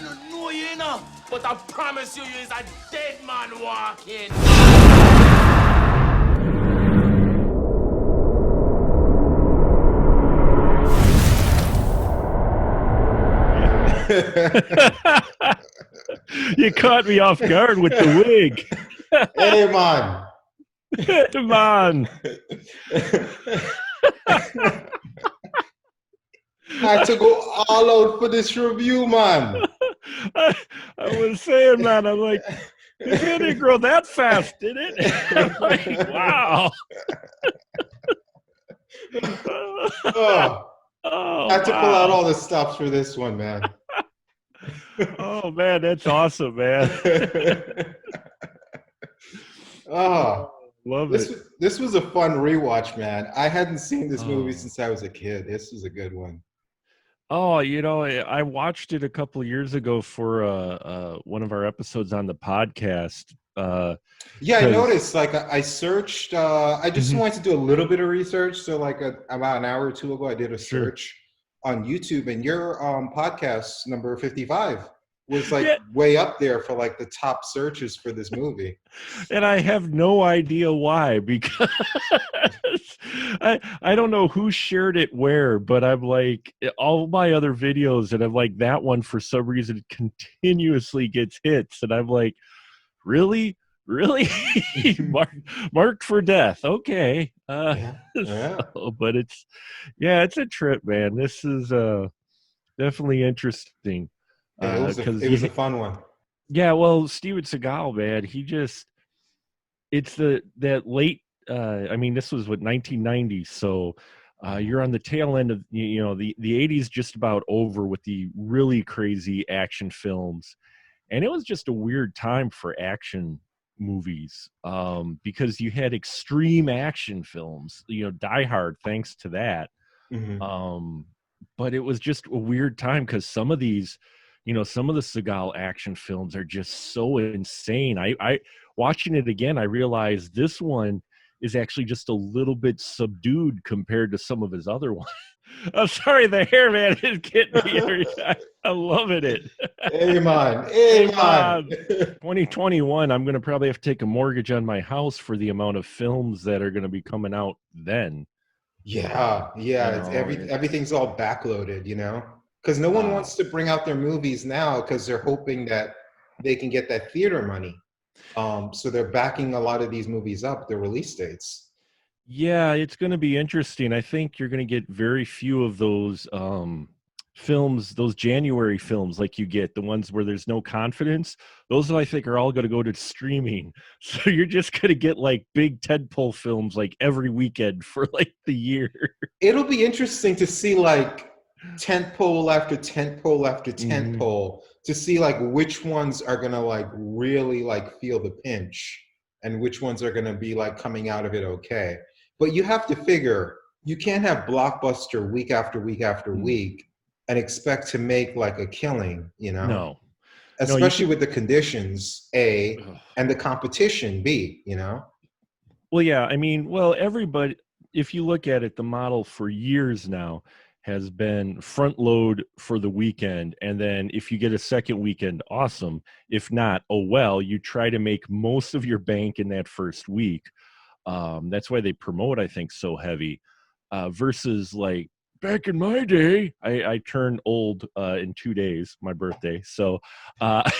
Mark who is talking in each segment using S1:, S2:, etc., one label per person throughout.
S1: don't know you know, but I promise you, you is a dead man walking.
S2: You caught me off guard with the wig.
S3: Hey, man.
S2: Come on.
S3: I had to go all out for this review, man.
S2: I was saying, man, I'm like, his hair didn't grow that fast, did it? I'm like, wow.
S3: I had to pull out all the stops for this one, man.
S2: Oh, man, that's awesome, man. Love it.
S3: This was a fun rewatch, man. I hadn't seen this movie since I was a kid. This was a good one.
S2: Oh, you know, I watched it a couple of years ago for one of our episodes on the podcast.
S3: Yeah, I noticed. Like, I searched. I just wanted to do a little bit of research. So, like, about an hour or two ago, I did a search on YouTube, and your podcast number 55 was like way up there for like the top searches for this movie.
S2: And I have no idea why, because I don't know who shared it where, but I'm like, all my other videos, and I'm like, that one for some reason continuously gets hits, and I'm like, really marked for death. Okay. So, but it's a trip, man. This is definitely interesting.
S3: It was a fun one.
S2: Yeah, well, Steven Seagal, man, it's that late. I mean, this was 1990, so you're on the tail end of the 80s, just about over with the really crazy action films, and it was just a weird time for action movies because you had extreme action films. Die Hard, thanks to that. But it was just a weird time because some of these. Some of the Seagal action films are just so insane. I watching it again, I realized this one is actually just a little bit subdued compared to some of his other ones. I'm sorry, the hair, man, is getting me. I'm loving it.
S3: Hey, man.
S2: 2021, I'm going to probably have to take a mortgage on my house for the amount of films that are going to be coming out then.
S3: Yeah. Everything's all backloaded, because no one wants to bring out their movies now because they're hoping that they can get that theater money. So they're backing a lot of these movies up, their release dates.
S2: Yeah, it's going to be interesting. I think you're going to get very few of those films, those January films like you get, the ones where there's no confidence. Those, I think, are all going to go to streaming. So you're just going to get like big tentpole films like every weekend for like the year.
S3: It'll be interesting to see like tentpole after tentpole after tentpole to see like which ones are gonna like really like feel the pinch and which ones are gonna be like coming out of it okay. But you have to figure you can't have blockbuster week after week after week and expect to make like a killing,
S2: No.
S3: Especially with the conditions A and the competition B,
S2: Well, yeah, I mean, everybody, if you look at it, the model for years now has been front load for the weekend, and then if you get a second weekend, awesome. If not, oh well, you try to make most of your bank in that first week. That's why they promote, I think, so heavy versus like back in my day. I turned old in 2 days, my birthday, so but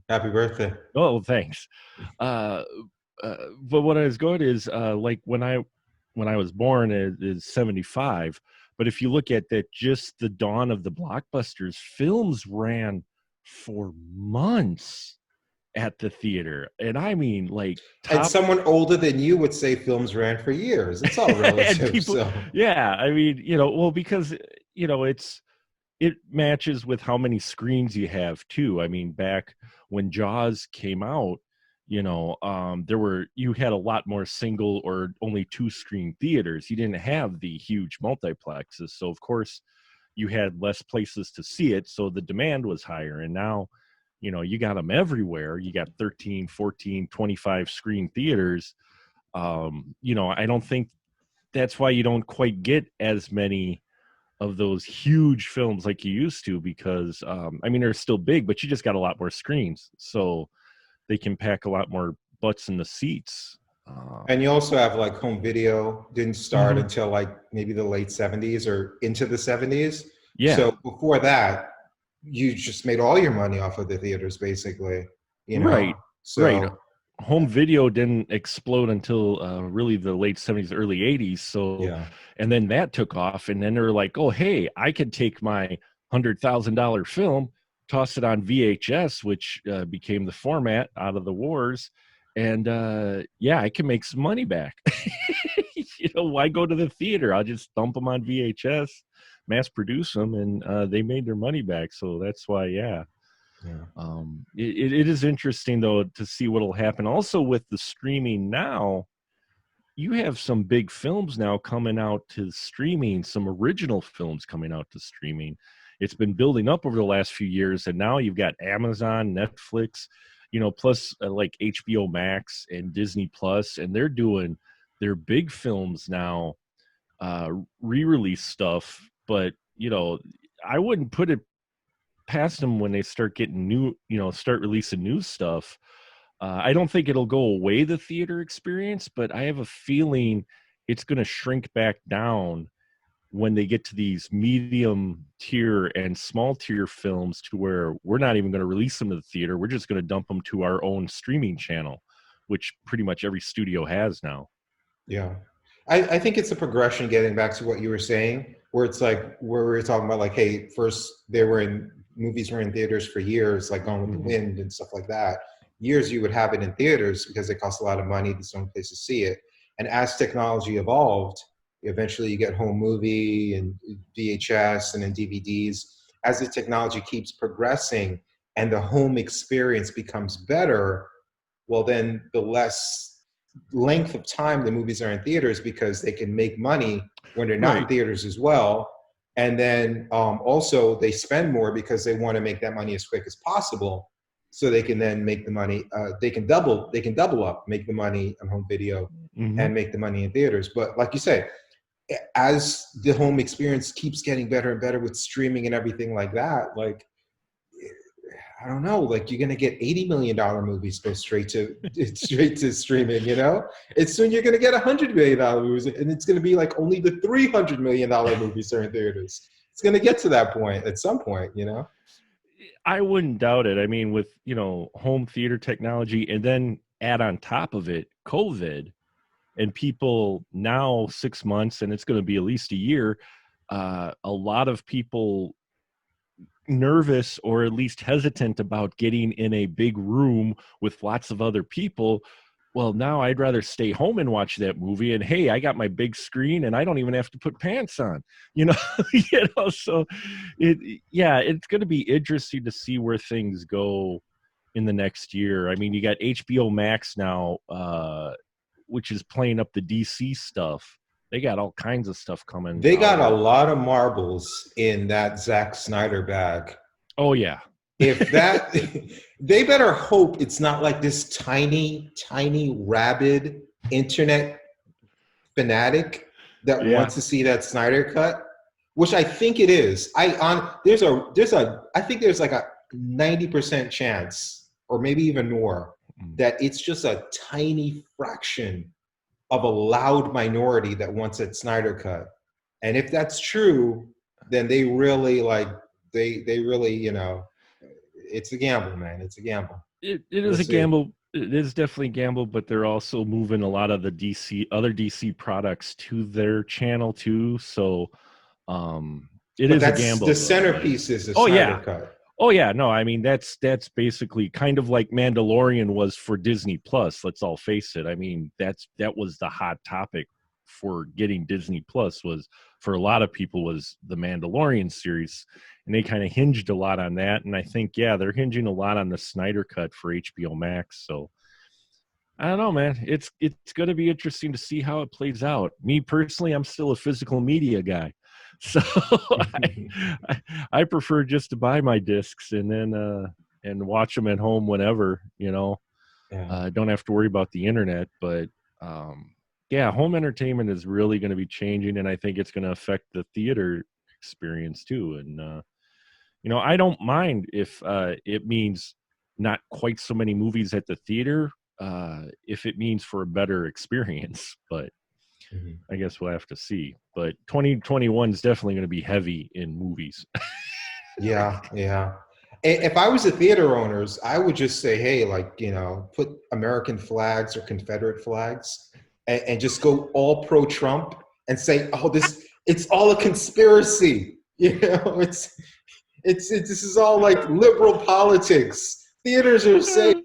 S3: happy birthday.
S2: Oh, thanks. But what I was going is like when I was born, it is 75. But if you look at that, just the dawn of the blockbusters, films ran for months at the theater. And I mean, like,
S3: and someone older than you would say films ran for years. It's all relative.
S2: Yeah, I mean, because, it matches with how many screens you have too. I mean, back when Jaws came out, you had a lot more single or only 2-screen theaters. You didn't have the huge multiplexes. So of course you had less places to see it. So the demand was higher. And now, you got them everywhere. You got 13, 14, 25 screen theaters. I don't think that's why you don't quite get as many of those huge films like you used to, because I mean, they're still big, but you just got a lot more screens, so they can pack a lot more butts in the seats.
S3: And you also have like home video didn't start
S2: Mhm.
S3: until like maybe the late 70s or into the 70s.
S2: Yeah,
S3: So before that, you just made all your money off of the theaters, basically, you know?
S2: right, right.
S3: So,
S2: Home video didn't explode until really the late 70s, early 80s. So,
S3: yeah.
S2: and then that took off, and then they're like, oh, hey, I could take my $100,000 film, toss it on VHS, which became the format out of the wars, and yeah, I can make some money back. You know, why go to the theater? I'll just dump them on VHS, mass produce them, and they made their money back. So that's why, yeah.
S3: Yeah.
S2: It is interesting though to see what'll happen. Also with the streaming now, you have some big films now coming out to streaming, some original films coming out to streaming. It's been building up over the last few years, and now you've got Amazon, Netflix, you know, plus like HBO Max and Disney Plus, and they're doing their big films now, re-release stuff. But you know, I wouldn't put it past them when they start getting new, you know, start releasing new stuff. I don't think it'll go away, the theater experience, but I have a feeling it's going to shrink back down when they get to these medium tier and small tier films, to where we're not even going to release them to the theater. We're just going to dump them to our own streaming channel, which pretty much every studio has now.
S3: Yeah. I think it's a progression, getting back to what you were saying, where it's like, where we were talking about like, hey, first movies were in theaters for years, like Gone with the Wind and stuff like that. Years you would have it in theaters because it costs a lot of money. There's no place to see it. And as technology evolved, eventually you get home movie and VHS and then DVDs. As the technology keeps progressing and the home experience becomes better, well, then the less length of time the movies are in theaters, because they can make money when they're not in
S2: Right.
S3: theaters as well. And then also they spend more because they want to make that money as quick as possible, so they can then make the money. They can double up, make the money on home video
S2: Mm-hmm.
S3: and make the money in theaters. But like you say, as the home experience keeps getting better and better with streaming and everything like that, like, I don't know, like you're gonna get $80 million movies go straight to streaming, you know? And soon you're gonna get $100 million movies, and it's gonna be like only the $300 million movies are in theaters. It's gonna get to that point at some point, you know?
S2: I wouldn't doubt it. I mean, with, you know, home theater technology, and then add on top of it COVID, and people now 6 months, and it's going to be at least a year. A lot of people nervous, or at least hesitant, about getting in a big room with lots of other people. Well, now I'd rather stay home and watch that movie, and hey, I got my big screen and I don't even have to put pants on, you know. You know, so yeah, it's going to be interesting to see where things go in the next year. I mean, you got HBO Max now, which is playing up the DC stuff. They got all kinds of stuff coming
S3: They got a
S2: out.
S3: lot of marbles in that Zack Snyder bag.
S2: Oh yeah.
S3: If that, they better hope it's not like this tiny, tiny, rabid internet fanatic that
S2: Yeah.
S3: wants to see that Snyder cut, which I think it is. I think there's like a 90% chance, or maybe even more, that it's just a tiny fraction of a loud minority that wants that Snyder cut. And if that's true, then they really really, you know, it's a gamble, man. It's a gamble.
S2: It
S3: We'll
S2: is a
S3: see.
S2: gamble. It is definitely a gamble, but they're also moving a lot of the other DC products to their channel too. So it
S3: But
S2: is a
S3: that's
S2: gamble
S3: the
S2: though. But
S3: centerpiece, is the
S2: oh
S3: Snyder
S2: yeah.
S3: cut.
S2: Oh yeah, no, I mean that's basically kind of like Mandalorian was for Disney Plus. Let's all face it. I mean, that was the hot topic for getting Disney Plus, was for a lot of people, was the Mandalorian series, and they kind of hinged a lot on that. And I think, yeah, they're hinging a lot on the Snyder cut for HBO Max. So I don't know, man. It's going to be interesting to see how it plays out. Me personally, I'm still a physical media guy, so I prefer just to buy my discs and then and watch them at home whenever, you know.
S3: Yeah.
S2: Don't have to worry about the internet. But yeah, home entertainment is really going to be changing, and I think it's going to affect the theater experience too. And I don't mind if it means not quite so many movies at the theater, if it means for a better experience. But
S3: Mhm.
S2: I guess we'll have to see. But 2021 is definitely going to be heavy in movies.
S3: Yeah, yeah. If I was a theater owners, I would just say, hey, like, put American flags or Confederate flags and just go all pro Trump and say, oh, it's all a conspiracy. This is all like liberal politics. Theaters are saying,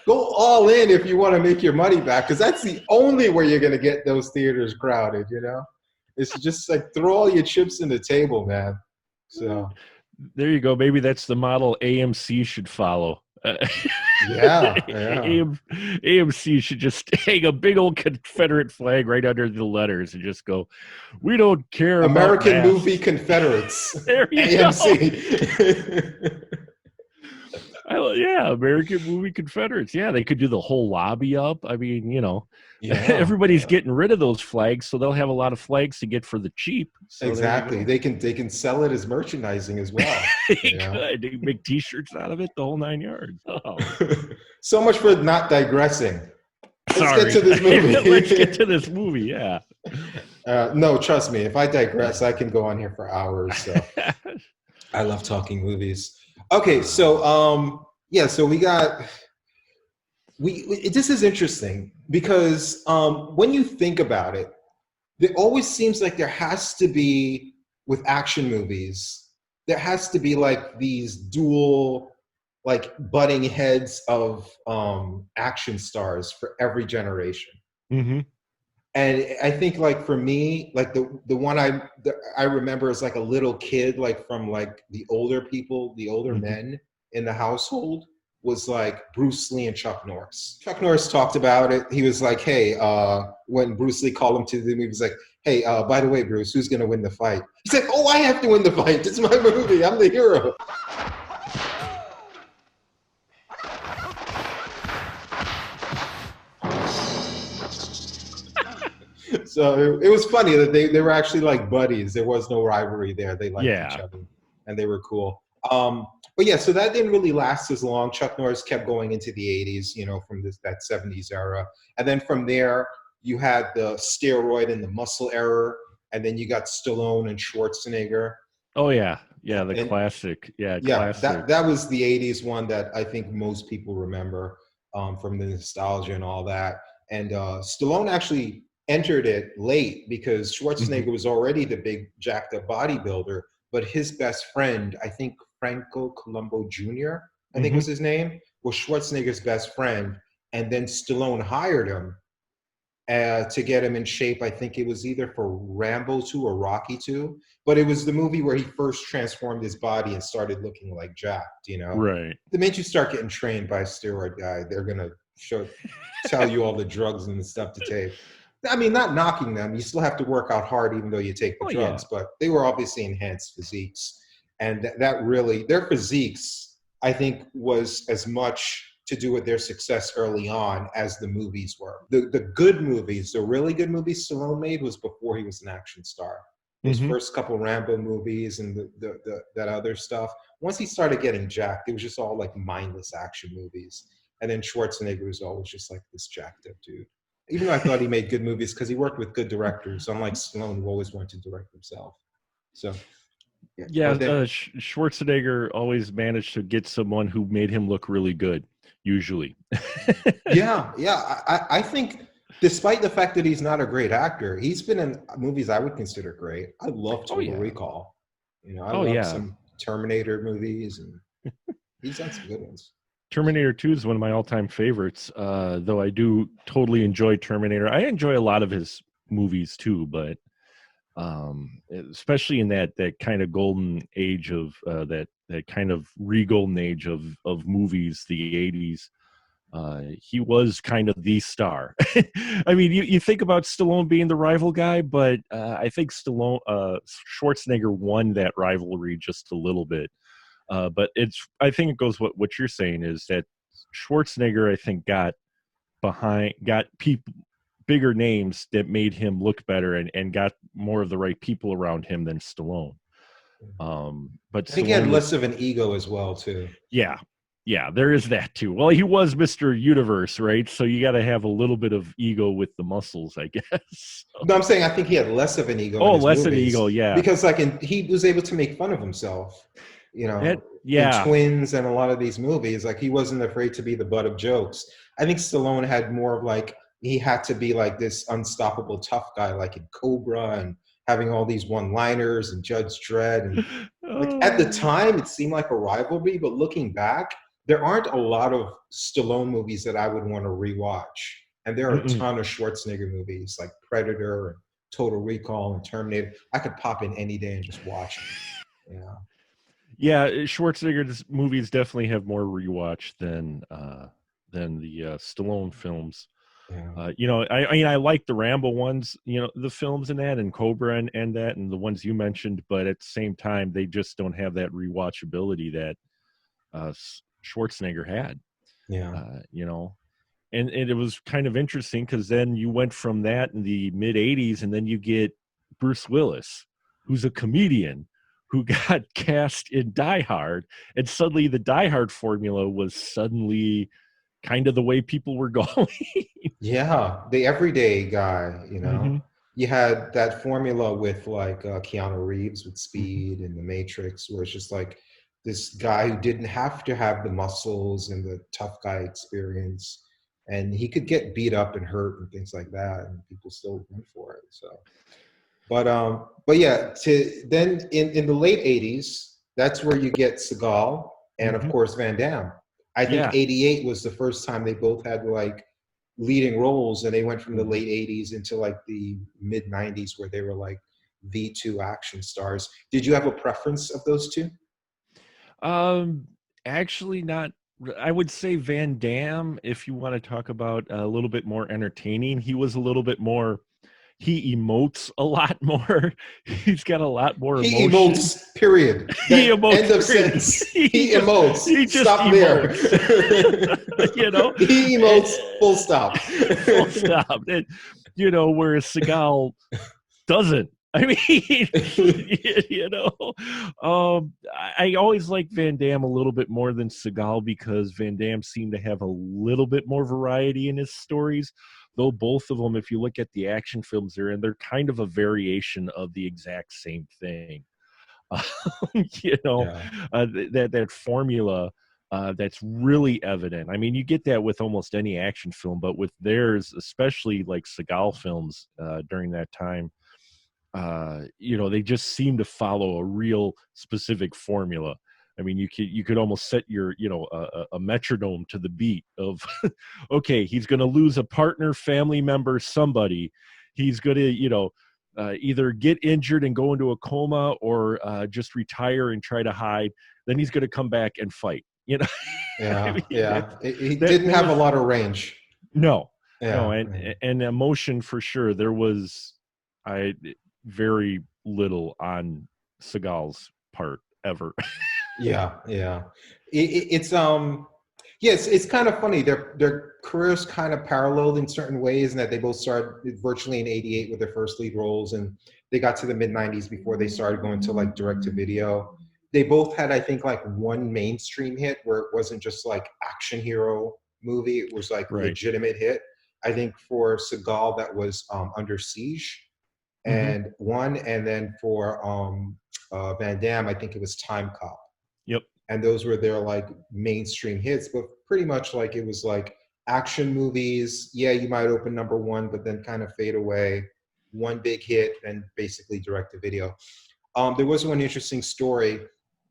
S3: go all in if you want to make your money back, because that's the only way you're going to get those theaters crowded. It's just like throw all your chips in the table, man. So
S2: there you go. Maybe that's the model AMC should follow.
S3: yeah.
S2: AMC should just hang a big old Confederate flag right under the letters and just go, we don't care
S3: American
S2: about
S3: Movie Confederates.
S2: There you
S3: AMC.
S2: Yeah, American Movie Confederates. Yeah, they could do the whole lobby up. I mean,
S3: Yeah.
S2: everybody's getting rid of those flags, so they'll have a lot of flags to get for the cheap. So
S3: Exactly. They can sell it as merchandising as well.
S2: they could. They make T-shirts out of it, the whole 9 yards. Oh.
S3: So much for not digressing.
S2: Sorry.
S3: Let's get to this movie.
S2: Let's get to this movie. Yeah.
S3: No, trust me. If I digress, I can go on here for hours. So I love talking movies. Okay, so so this is interesting because when you think about it, it always seems like there has to be, with action movies, there has to be like these dual, like butting heads of action stars for every generation.
S2: Mm-hmm.
S3: And I think, like, for me, like the one I remember as like a little kid, like from like the older people, the older
S2: Mm-hmm.
S3: men in the household, was like Bruce Lee and Chuck Norris. Chuck Norris talked about it. He was like, hey, when Bruce Lee called him to the movie, he was like, hey, by the way, Bruce, who's going to win the fight? He's like, oh, I have to win the fight. It's my movie. I'm the hero. So it was funny that they were actually like buddies. There was no rivalry there. They liked each other and they were cool. But yeah, so that didn't really last as long. Chuck Norris kept going into the 80s, from that 70s era. And then from there, you had the steroid and the muscle era. And then you got Stallone and Schwarzenegger.
S2: Oh, yeah. Yeah, classic. Yeah, classic.
S3: That was the 80s one that I think most people remember from the nostalgia and all that. And Stallone actually entered it late because Schwarzenegger was already the big jacked up bodybuilder, but his best friend, I think Franco Columbo Jr., I think was his name, was Schwarzenegger's best friend. And then Stallone hired him to get him in shape. I think it was either for Rambo 2 or Rocky 2, but it was the movie where he first transformed his body and started looking like jacked,
S2: Right.
S3: The minute you start getting trained by a steroid guy, they're going to tell you all the drugs and the stuff to take. I mean, not knocking them. You still have to work out hard even though you take the drugs, but they were obviously enhanced physiques. And that really, their physiques, I think, was as much to do with their success early on as the movies were. The good movies, the really good movies Stallone made was before he was an action star. His first couple Rambo movies and that other stuff. Once he started getting jacked, it was just all like mindless action movies. And then Schwarzenegger was always just like this jacked up dude. Even though I thought he made good movies because he worked with good directors, unlike Stallone, who always wanted to direct himself. So,
S2: Schwarzenegger always managed to get someone who made him look really good, usually.
S3: I think, despite the fact that he's not a great actor, he's been in movies I would consider great. I love Total Recall. I love some Terminator movies, and he's done some good ones.
S2: Terminator 2 is one of my all-time favorites, though I do totally enjoy Terminator. I enjoy a lot of his movies too, but especially in that kind of golden age of that kind of re-golden age of movies, the 80s. He was kind of the star. I mean, you think about Stallone being the rival guy, but I think Schwarzenegger won that rivalry just a little bit. But I think it goes what you're saying is that Schwarzenegger, I think, got people, bigger names that made him look better and got more of the right people around him than Stallone. But
S3: I think he had
S2: Stallone
S3: less of an ego as well, too.
S2: yeah, there is that too. Well, he was Mr. Universe, right? So you got to have a little bit of ego with the muscles, I guess.
S3: No, I'm saying I think he had less of an ego in
S2: Oh,
S3: his
S2: less an
S3: movies
S2: ego, yeah.
S3: because, like, he was able to make fun of himself.
S2: That,
S3: In
S2: yeah.
S3: Twins and a lot of these movies, like he wasn't afraid to be the butt of jokes. I think Stallone had more of like he had to be like this unstoppable tough guy, like in Cobra, and having all these one-liners and Judge Dredd, and like at the
S2: Oh.
S3: time it seemed like a rivalry, but looking back, there aren't a lot of Stallone movies that I would want to rewatch. And there are a
S2: Mm-mm.
S3: ton of Schwarzenegger movies like Predator and Total Recall and Terminator. I could pop in any day and just watch them. Yeah.
S2: Yeah, Schwarzenegger's movies definitely have more rewatch than the Stallone films.
S3: Yeah.
S2: I mean, I like the Rambo ones, the films and that, and Cobra and that, and the ones you mentioned, but at the same time, they just don't have that rewatchability that Schwarzenegger had.
S3: Yeah.
S2: And it was kind of interesting because then you went from that in the mid '80s, and then you get Bruce Willis, who's a comedian who got cast in Die Hard, and suddenly the Die Hard formula was suddenly kind of the way people were going.
S3: Yeah. The everyday guy,
S2: Mm-hmm.
S3: You had that formula with like Keanu Reeves with
S2: Mm-hmm.
S3: Speed and The Matrix, where it's just like this guy who didn't have to have the muscles and the tough guy experience. And he could get beat up and hurt and things like that, and people still went for it. So but yeah, to then in the late 80s, that's where you get Seagal and of
S2: Mm-hmm.
S3: course Van Damme. I think
S2: Yeah.
S3: 88 was the first time they both had like leading roles, and they went from the
S2: Mm-hmm.
S3: late 80s into like the mid 90s where they were like the two action stars. Did you have a preference of those two?
S2: Actually, not. I would say Van Damme, if you want to talk about a little bit more entertaining, he was a little bit more. He emotes a lot more. He's got a lot more
S3: He
S2: emotion.
S3: emotes, period.
S2: He
S3: That
S2: emotes,
S3: end of
S2: period.
S3: sentence. He emotes.
S2: He just
S3: Stop
S2: emotes.
S3: there. He emotes, full stop.
S2: Full stop. And, whereas Seagal doesn't. I mean, I always like Van Damme a little bit more than Seagal because Van Damme seemed to have a little bit more variety in his stories. Though both of them, if you look at the action films they're in, they're kind of a variation of the exact same thing.
S3: Yeah.
S2: That formula that's really evident. I mean, you get that with almost any action film, but with theirs, especially like Seagal films during that time, they just seem to follow a real specific formula. I mean, you could almost set your a metronome to the beat of okay, he's going to lose a partner, family member, somebody. He's going to either get injured and go into a coma or just retire and try to hide. Then he's going to come back and fight. I
S3: Yeah,
S2: mean,
S3: yeah. He didn't have a lot of range.
S2: no,
S3: Yeah.
S2: and emotion for sure. There was very little on Seagal's part ever.
S3: Yeah, yeah. It's yes, it's kind of funny. Their careers kind of paralleled in certain ways, and that they both started virtually in '88 with their first lead roles, and they got to the mid '90s before they started going to like direct to video. They both had, I think, like one mainstream hit where it wasn't just like action hero movie; it was like
S2: Right.
S3: legitimate hit. I think for Seagal that was Under Siege,
S2: Mm-hmm.
S3: and then for Van Damme, I think it was Time Cop.
S2: Yep.
S3: And those were their like mainstream hits, but pretty much like it was like action movies. Yeah, you might open number one, but then kind of fade away. One big hit, and basically direct to video. There was one interesting story,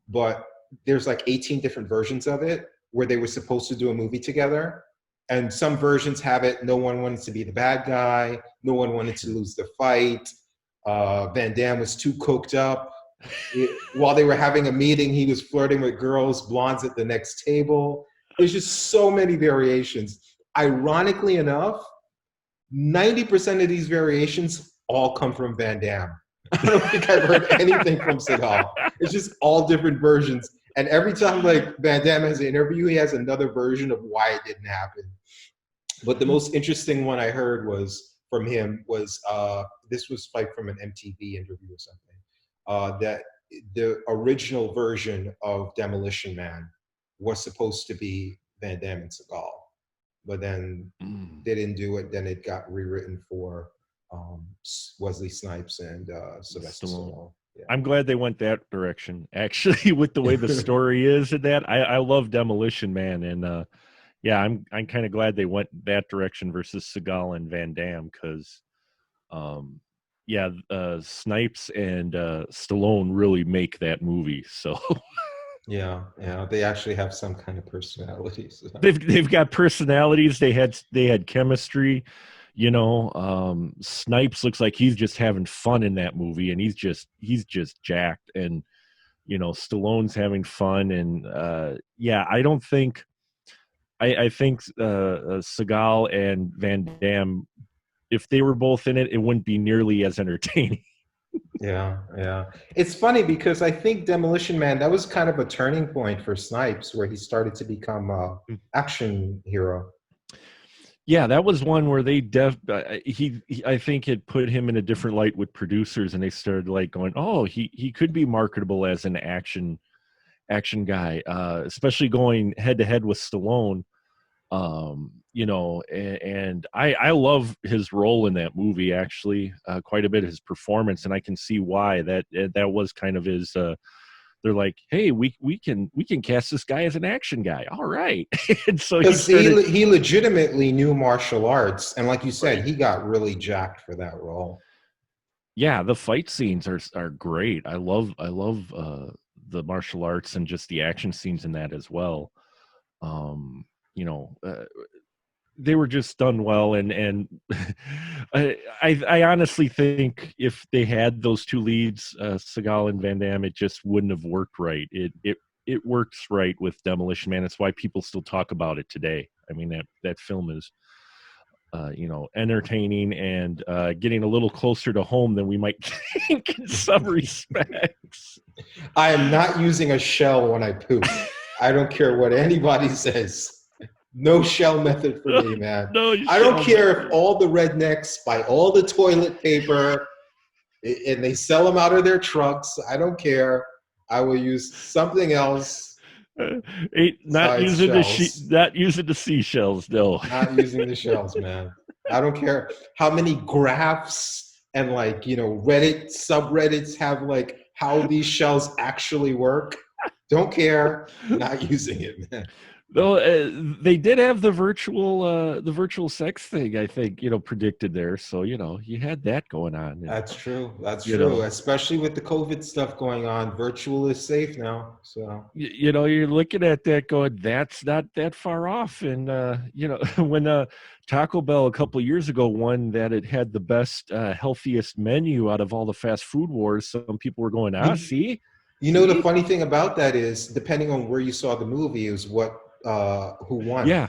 S3: but there's like 18 different versions of it where they were supposed to do a movie together. And some versions have it, no one wanted to be the bad guy, no one wanted to lose the fight. Van Damme was too coked up. While they were having a meeting, he was flirting with girls, blondes at the next table. There's just so many variations. Ironically enough, 90% of these variations all come from Van Damme. I don't think I've heard anything from Seagal. It's just all different versions. And every time like Van Damme has an interview, he has another version of why it didn't happen. But the most interesting one I heard was from him was this was like from an MTV interview or something. That the original version of Demolition Man was supposed to be Van Damme and Seagal, but then they didn't do it. Then it got rewritten for Wesley Snipes and Sylvester Stallone. Yeah.
S2: I'm glad they went that direction. Actually, with the way the story is in that, I love Demolition Man, and yeah, I'm kind of glad they went that direction versus Seagal and Van Damme because, yeah, Snipes and Stallone really make that movie. So
S3: Yeah, they actually have some kind of personalities.
S2: they've got personalities. They had chemistry. You know, Snipes looks like he's just having fun in that movie, and he's just jacked. And you know, Stallone's having fun, and yeah, I don't think. I think Seagal and Van Damme, if they were both in it, it wouldn't be nearly as entertaining.
S3: Yeah. It's funny because I think Demolition Man, that was kind of a turning point for Snipes where he started to become a action hero.
S2: Yeah, that was one where they he I think it put him in a different light with producers, and they started like going, oh, he could be marketable as an action guy, especially going head to head with Stallone. You know, and I love his role in that movie, actually, quite a bit, his performance, and I can see why that was kind of his. They're like, hey, we can cast this guy as an action guy. All right, and so
S3: he legitimately knew martial arts, and like you said, he got really jacked for that role.
S2: Yeah, the fight scenes are great. I love the martial arts and just the action scenes in that as well. You know, they were just done well, and I honestly think if they had those two leads, Seagal and Van Damme, it just wouldn't have worked right. It works right with Demolition Man. It's why people still talk about it today. I mean, that film is you know, entertaining and getting a little closer to home than we might think in some respects.
S3: I am not using a shell when I poop. I don't care what anybody says. No shell method for me, man. I don't care if all the rednecks buy all the toilet paper and they sell them out of their trucks. I don't care. I will use something else.
S2: Not using the seashells, no.
S3: Not using the shells, man. I don't care how many graphs and like, you know, Reddit subreddits have like how these shells actually work. Don't care. Not using it, man.
S2: Though they did have the virtual sex thing, I think, you know, predicted there. So, you know, you had that going on.
S3: That's true. That's true. Especially with the COVID stuff going on, virtual is safe now. So,
S2: you know, you're looking at that going, that's not that far off. And, you know, when Taco Bell a couple of years ago won that it had the best, healthiest menu out of all the fast food wars, some people were going, see?
S3: You know, the funny thing about that is, depending on where you saw the movie, is what who won.
S2: Yeah,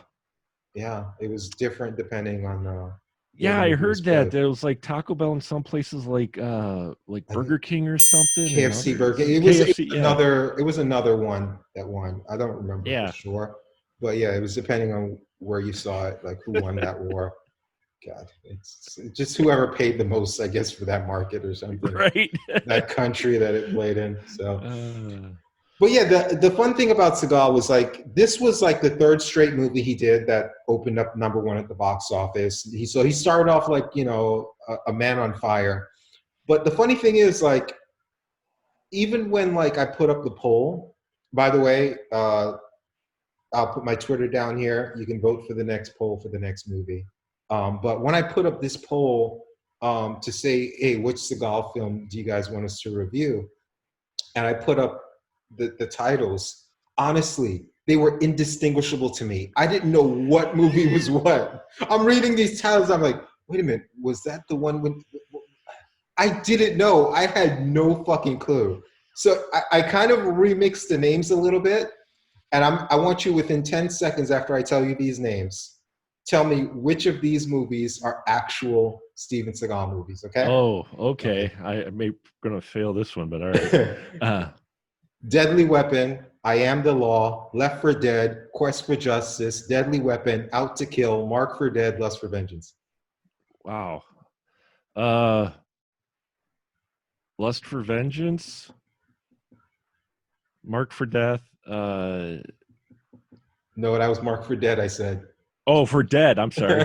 S3: it was different depending on
S2: yeah, I heard that it was like Taco Bell in some places, like Burger King or something.
S3: KFC Burger. It was another one that won. I don't remember for sure, but yeah, it was depending on where you saw it, like who won that war. God, it's just whoever paid the most, I guess, for that market or something,
S2: right?
S3: That country that it played in. So, but yeah, the fun thing about Seagal was like this was like the third straight movie he did that opened up #1 at the box office. He started off like, you know, a man on fire. But the funny thing is, like, even when like I put up the poll, by the way, I'll put my Twitter down here. You can vote for the next poll for the next movie. But when I put up this poll to say, hey, which Seagal film do you guys want us to review? And I put up the titles, honestly, they were indistinguishable to me. I didn't know what movie was what. I'm reading these titles, I'm like, wait a minute, was that the one when... I didn't know. I had no fucking clue. So I kind of remixed the names a little bit, and I want you within 10 seconds after I tell you these names, tell me which of these movies are actual Steven Seagal movies, okay?
S2: Oh, okay. I may gonna fail this one, but all right.
S3: Deadly Weapon, I Am the Law, Left for Dead, Quest for Justice, Deadly Weapon, Out to Kill, Mark for Dead, Lust for Vengeance.
S2: Wow. Lust for Vengeance. Marked for Death.
S3: No, that was Marked for Dead, I said.
S2: Oh, for Dead. I'm sorry.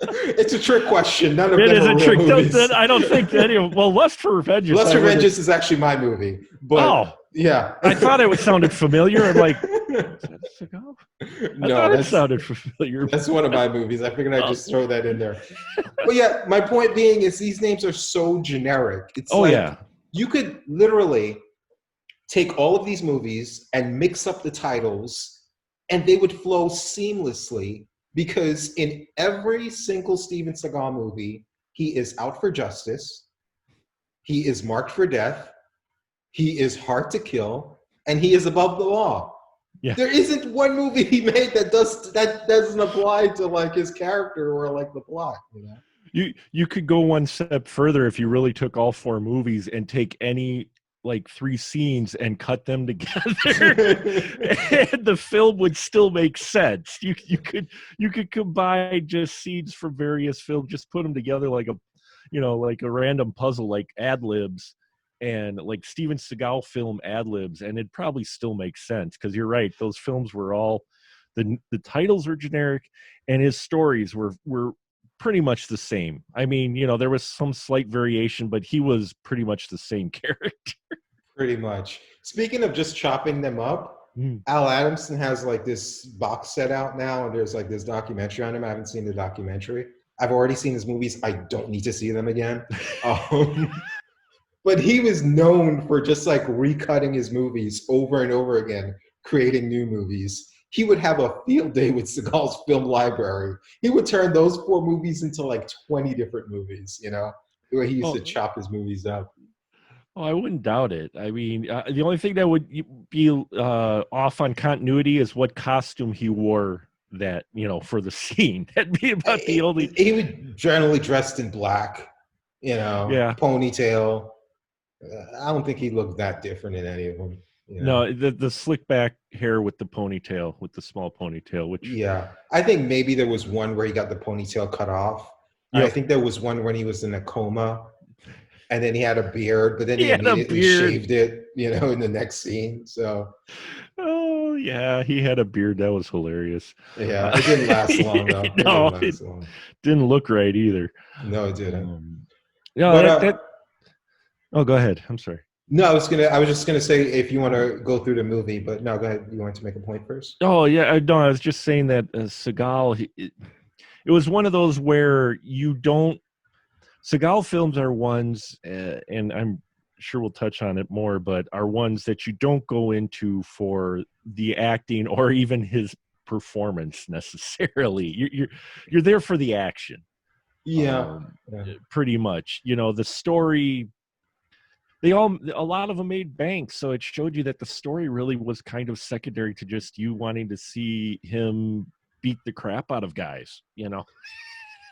S3: It's a trick question. None of
S2: It
S3: them
S2: is
S3: are
S2: a
S3: real
S2: trick.
S3: movies.
S2: I don't think any of. Well, Lust for Revenge.
S3: Lust for Vengeance is actually my movie. But
S2: Oh,
S3: yeah.
S2: I thought it sounded familiar. I'm like, is that a Seagal? I
S3: No,
S2: thought it sounded familiar.
S3: that's one of my movies. I figured I'd just throw that in there. But yeah, my point being is these names are so generic. It's like you could literally take all of these movies and mix up the titles and they would flow seamlessly because in every single Steven Seagal movie, he is out for justice, he is marked for death, he is hard to kill, and he is above the law.
S2: Yeah.
S3: There isn't one movie he made that doesn't apply to like his character or like the plot, you know?
S2: You could go one step further if you really took all 4 movies and take any like 3 scenes and cut them together and the film would still make sense. You could combine just scenes from various films, just put them together like a random puzzle, like ad libs and like Steven Seagal film ad libs, and it'd probably still make sense because you're right, those films were all the titles were generic and his stories were pretty much the same. I mean, there was some slight variation, but he was pretty much the same character.
S3: Pretty much. Speaking of just chopping them up, Al Adamson has like this box set out now, and there's like this documentary on him. I haven't seen the documentary. I've already seen his movies. I don't need to see them again. But he was known for just like recutting his movies over and over again, creating new movies. He would have a field day with Seagal's film library. He would turn those 4 movies into like 20 different movies, where he used to chop his movies up.
S2: Oh, I wouldn't doubt it. I mean, the only thing that would be off on continuity is what costume he wore that, for the scene. That'd be about the only.
S3: He would generally dressed in black, ponytail. I don't think he looked that different in any of them.
S2: No, the slick back hair with the ponytail, with the small ponytail, which.
S3: Yeah. I think maybe there was one where he got the ponytail cut off. Yep. I think there was one when he was in a coma. And then he had a beard, but then he immediately shaved it, in the next scene. So,
S2: oh yeah, he had a beard. That was hilarious.
S3: Yeah, it didn't last long though.
S2: It didn't look right either.
S3: No, it didn't.
S2: Oh, go ahead. I'm sorry.
S3: No, I was just gonna say if you want to go through the movie, but no, go ahead. You want to make a point first?
S2: Oh yeah, no, I was just saying that Seagal. It was one of those where you don't. Seagal films are ones, and I'm sure we'll touch on it more, but are ones that you don't go into for the acting or even his performance necessarily. You're there for the action.
S3: Yeah.
S2: Pretty much. The story. A lot of them made bank, so it showed you that the story really was kind of secondary to just you wanting to see him beat the crap out of guys.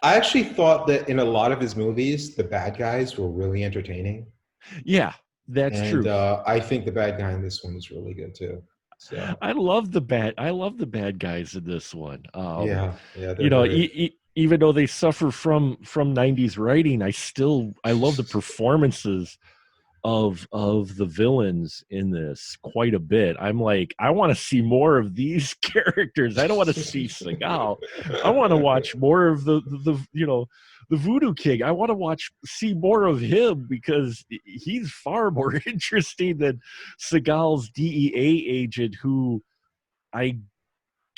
S3: I actually thought that in a lot of his movies, the bad guys were really entertaining.
S2: Yeah, that's true.
S3: I think the bad guy in this one is really good too. So
S2: I love the bad guys in this one.
S3: Yeah.
S2: Even though they suffer from 90s writing, I love the performances of the villains in this quite a bit. I'm like, I want to see more of these characters. I don't want to see Seagal. I want to watch more of the Voodoo King. I want to see more of him because he's far more interesting than Seagal's DEA agent, who I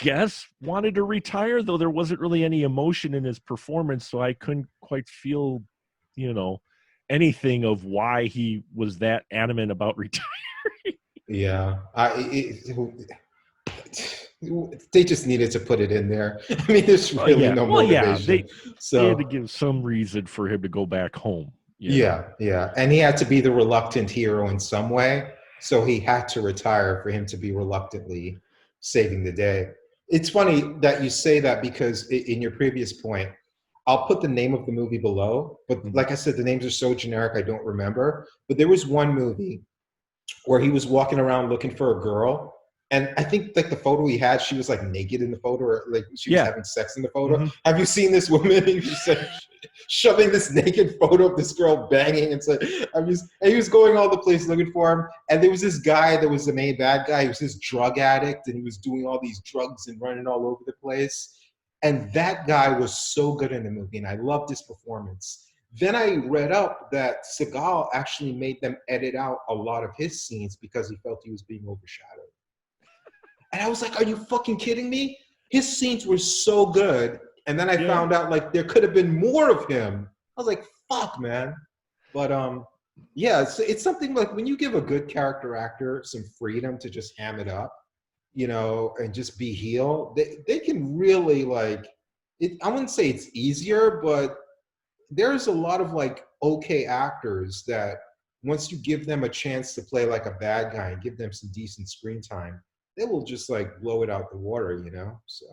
S2: guess wanted to retire, though there wasn't really any emotion in his performance, so I couldn't quite feel, anything of why he was that adamant about retiring.
S3: Yeah, they just needed to put it in there. I mean, there's really no motivation.
S2: They had to give some reason for him to go back home.
S3: Yeah, and he had to be the reluctant hero in some way, so he had to retire for him to be reluctantly saving the day. It's funny that you say that because in your previous point, I'll put the name of the movie below, but like I said, the names are so generic, I don't remember. But there was one movie where he was walking around looking for a girl, And I think like the photo he had, she was like naked in the photo, or like she was having sex in the photo.
S2: Mm-hmm.
S3: Have you seen this woman? She's like shoving this naked photo of this girl banging, and so and he was going all the places looking for him. And there was this guy that was the main bad guy. He was this drug addict, and he was doing all these drugs and running all over the place. And that guy was so good in the movie, and I loved his performance. Then I read up that Seagal actually made them edit out a lot of his scenes because he felt he was being overshadowed. And I was like, are you fucking kidding me? His scenes were so good. And then I found out like there could have been more of him. I was like, fuck, man. But yeah, it's something like when you give a good character actor some freedom to just ham it up, you know, and just be heel, they can really like it. I wouldn't say it's easier, but there's a lot of like okay actors that once you give them a chance to play like a bad guy and give them some decent screen time, they will just like blow it out the water, you know? So.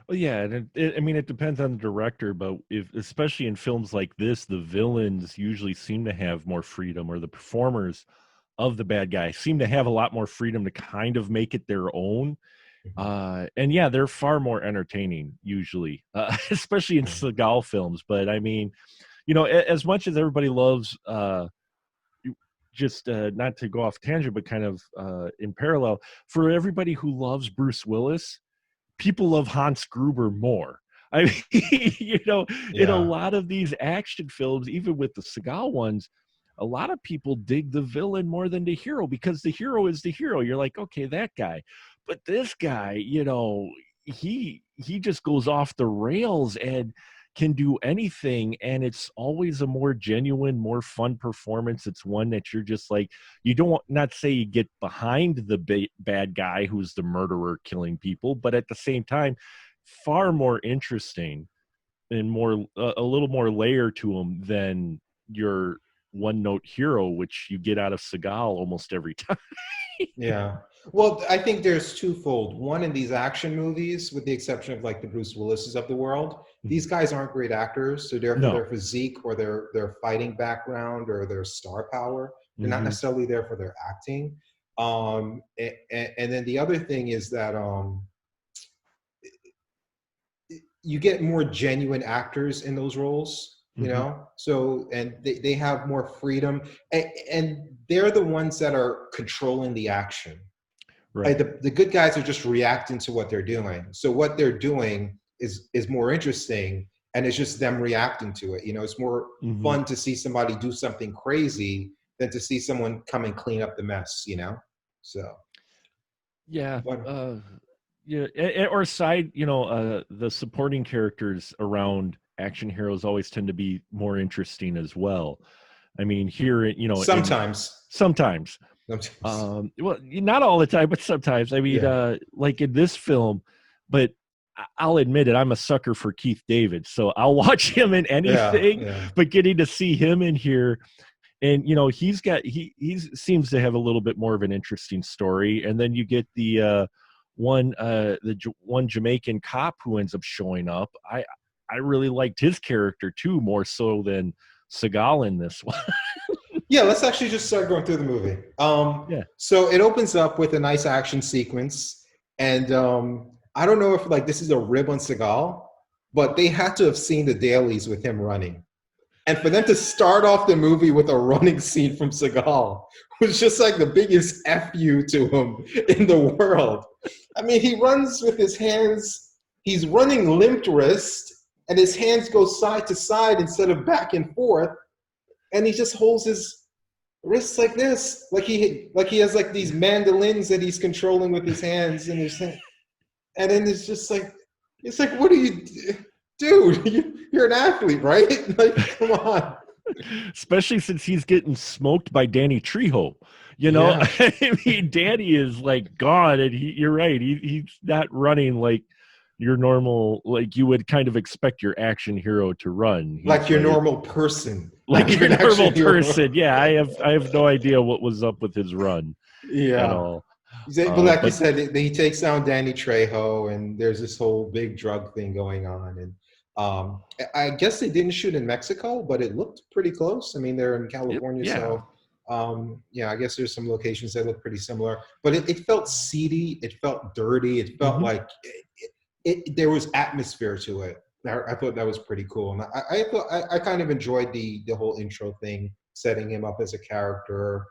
S2: Well, yeah, and I mean, it depends on the director, but especially in films like this, the villains usually seem to have more freedom, or the performers of the bad guy seem to have a lot more freedom to kind of make it their own. And yeah, they're far more entertaining usually, especially in Seagal films. But I mean, you know, as much as everybody loves, just not to go off tangent, but kind of in parallel, for everybody who loves Bruce Willis, people love Hans Gruber more. I mean, you know, in a lot of these action films, even with the Seagal ones, a lot of people dig the villain more than the hero because the hero is the hero. You're like, okay, that guy. But this guy, you know, he just goes off the rails and can do anything, and it's always a more genuine, more fun performance. It's one that you're just like, you don't not say you get behind the bad guy who's the murderer killing people, but at the same time, far more interesting and more a little more layer to him than your one note hero, which you get out of Seagal almost every time.
S3: Yeah. Well, I think there's twofold. One, in these action movies, with the exception of like the Bruce Willises of the world, these guys aren't great actors. So therefore their physique or their fighting background or their star power, they're not necessarily there for their acting. And then the other thing is that you get more genuine actors in those roles, you know? So, and they have more freedom, and they're the ones that are controlling the action. Right. The good guys are just reacting to what they're doing. So what they're doing is more interesting, and it's just them reacting to it. You know, it's more fun to see somebody do something crazy than to see someone come and clean up the mess, you know? So.
S2: Yeah. Yeah. Or side, you know, the supporting characters around action heroes always tend to be more interesting as well. I mean, here, you know,
S3: sometimes.
S2: Well, not all the time, but sometimes. I mean, like in this film, but I'll admit it, I'm a sucker for Keith David, so I'll watch him in anything. But getting to see him in here, and you know, he seems to have a little bit more of an interesting story. And then you get the one Jamaican cop who ends up showing up. I really liked his character too, more so than Seagal in this one.
S3: Yeah, let's actually just start going through the movie. So it opens up with a nice action sequence, and I don't know if like this is a rib on Seagal, but they had to have seen the dailies with him running, and for them to start off the movie with a running scene from Seagal was just like the biggest fu to him in the world. I mean, he runs with his hands. He's running limp wrist, and his hands go side to side instead of back and forth, and he just holds his wrists like this, like he has like these mandolins that he's controlling with his hands and his hand. And then it's just like, what do you, dude? You're an athlete, right? Like, come on.
S2: Especially since he's getting smoked by Danny Trejo, you know. I mean, Danny is like gone, and you're right. He's not running like your normal, like you would kind of expect your action hero to run. He's
S3: like your normal person.
S2: Like your normal person. Yeah, I have no idea what was up with his run at all.
S3: But like you said, he takes down Danny Trejo, and there's this whole big drug thing going on. And I guess they didn't shoot in Mexico, but it looked pretty close. I mean, they're in California, so Yeah, I guess there's some locations that look pretty similar, but it felt seedy. It felt dirty. It felt like there was atmosphere to it. I thought that was pretty cool, and I kind of enjoyed the whole intro thing, setting him up as a character.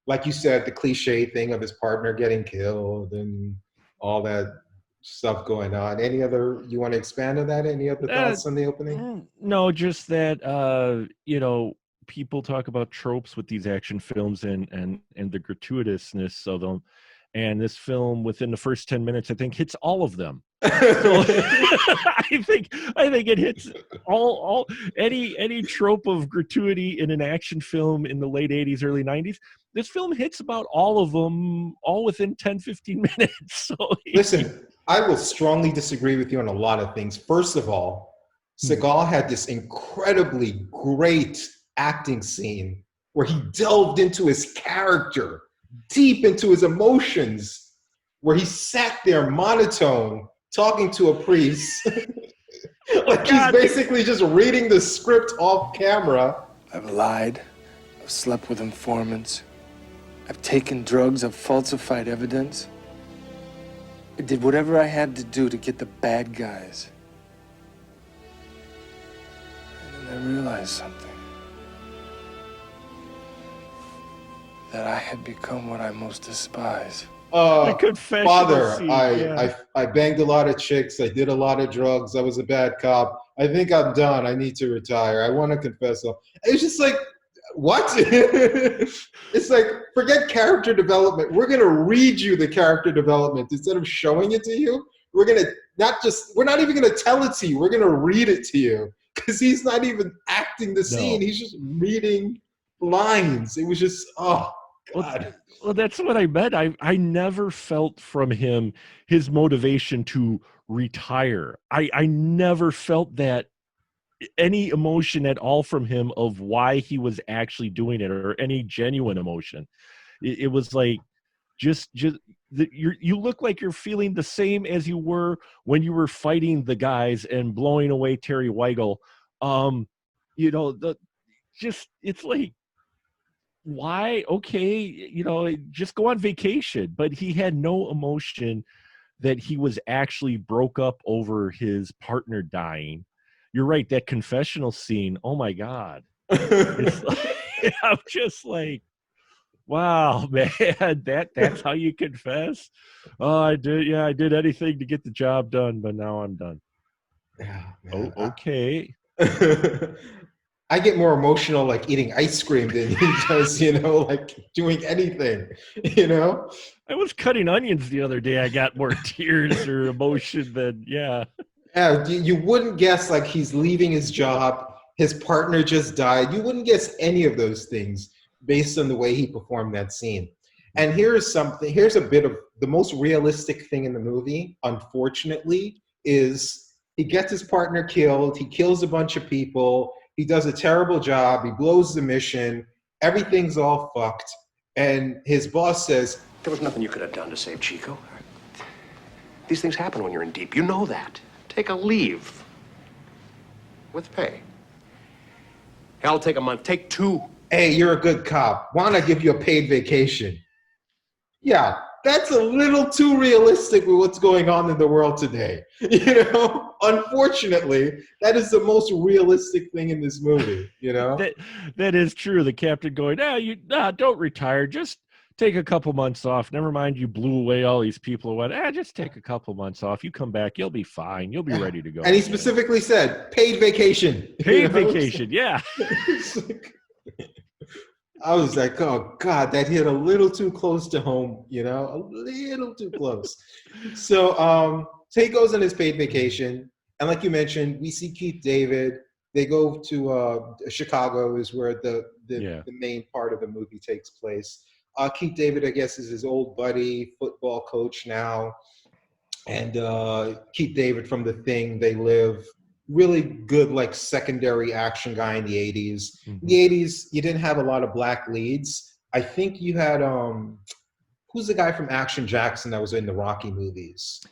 S3: Like you said, the cliche thing of his partner getting killed and all that stuff going on. Any other, you want to expand on that? Any other thoughts on the opening?
S2: No, just that people talk about tropes with these action films and the gratuitousness of them, and this film within the first 10 minutes I think hits all of them. So I think it hits all any trope of gratuity in an action film in the late 80s, early 90s. This film hits about all of them, all within 10-15 minutes. So
S3: listen, I will strongly disagree with you on a lot of things. First of all, Seagal had this incredibly great acting scene where he delved into his character, deep into his emotions, where he sat there monotone talking to a priest. Like he's basically just reading the script off camera.
S4: I've lied. I've slept with informants. I've taken drugs. I've falsified evidence. I did whatever I had to do to get the bad guys. And then I realized something. That I had become what I most despise.
S3: Father, I banged a lot of chicks. I did a lot of drugs. I was a bad cop. I think I'm done. I need to retire. I want to confess. It's just like, what? It's like, forget character development. We're going to read you the character development instead of showing it to you. We're not even going to tell it to you. We're going to read it to you because he's not even acting the scene. He's just reading lines. It was just, oh, God.
S2: Well, that's what I meant. I never felt from him his motivation to retire. I never felt that any emotion at all from him of why he was actually doing it or any genuine emotion. It was like you look like you're feeling the same as you were when you were fighting the guys and blowing away Terry Weigel. It's like, why? Okay, just go on vacation. But he had no emotion that he was actually broke up over his partner dying. You're right, that confessional scene, oh my God. It's like, I'm just like, wow, man, that's how you confess? Oh, I did anything to get the job done, but now I'm done.
S3: Yeah,
S2: man. Oh, okay.
S3: I get more emotional like eating ice cream than he does, like doing anything,
S2: I was cutting onions the other day. I got more tears or emotion than,
S3: Yeah, you wouldn't guess like he's leaving his job, his partner just died. You wouldn't guess any of those things based on the way he performed that scene. And here's a bit of the most realistic thing in the movie, unfortunately, is he gets his partner killed. He kills a bunch of people. He does a terrible job. He blows the mission. Everything's all fucked. And his boss says,
S5: there was nothing you could have done to save Chico. These things happen when you're in deep. You know that. Take a leave. With pay. Hell, take a month. Take 2.
S3: Hey, you're a good cop. Why don't I give you a paid vacation? Yeah, that's a little too realistic with what's going on in the world today. Unfortunately, that is the most realistic thing in this movie.
S2: That is true. The captain going, don't retire. Just take a couple months off. Never mind, you blew away all these people. Just take a couple months off. You come back, you'll be fine. You'll be ready to go.
S3: And he specifically said, paid vacation.
S2: Paid vacation, yeah.
S3: I was like, oh God, that hit a little too close to home, a little too close. So he goes on his paid vacation. And like you mentioned, we see Keith David. They go to Chicago is where the main part of the movie takes place. Keith David, I guess, is his old buddy, football coach now. And Keith David from The Thing, They Live. Really good, like, secondary action guy in the 80s. Mm-hmm. In the 80s, you didn't have a lot of black leads. I think you had, who's the guy from Action Jackson that was in the Rocky movies?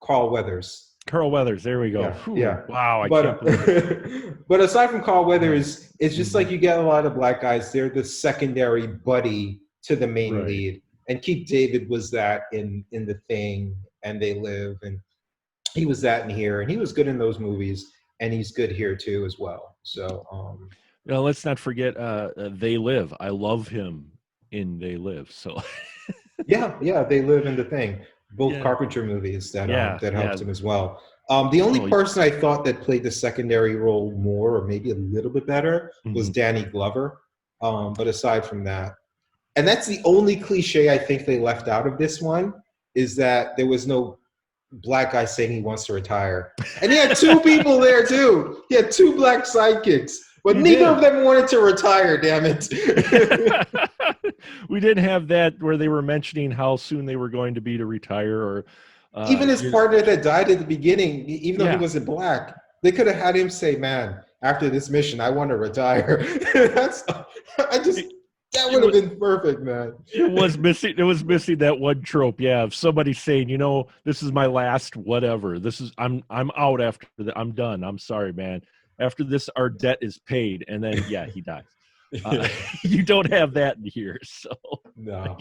S3: Carl Weathers.
S2: Carl Weathers. There we go.
S3: Yeah,
S2: Whew.
S3: yeah.
S2: Wow, I
S3: But
S2: can't believe it.
S3: but aside from Carl Weathers, it's just like you get a lot of black guys. They're the secondary buddy to the main
S2: Right.
S3: lead, and Keith David was that in The Thing and They Live, and he was that in here, and he was good in those movies, and he's good here too as well. So
S2: Now, let's not forget They Live. I love him in They Live. So
S3: yeah, They Live in The Thing. Both
S2: Yeah.
S3: Carpenter movies that
S2: Yeah,
S3: that helped
S2: yeah.
S3: him as well. The only
S2: Oh,
S3: person I thought that played the secondary role more, or maybe a little bit better, was Danny Glover. But aside from that, and that's the only cliche I think they left out of this one, is that there was no black guy saying he wants to retire. And he had two people there too. He had two black sidekicks, but
S2: He
S3: neither
S2: did.
S3: of them wanted to retire, damn it.
S2: We didn't have that where they were mentioning how soon they were going to be to retire, or
S3: Even his partner that died at the beginning, even though
S2: Yeah.
S3: he wasn't black, they could have had him say, "Man, after this mission, I want to retire." That would have been perfect, man.
S2: it was missing. It was missing that one trope. Yeah, of somebody saying, this is my last whatever. I'm out after that. I'm done. I'm sorry, man. After this, our debt is paid, and then he dies. You don't have that in here, so
S3: No.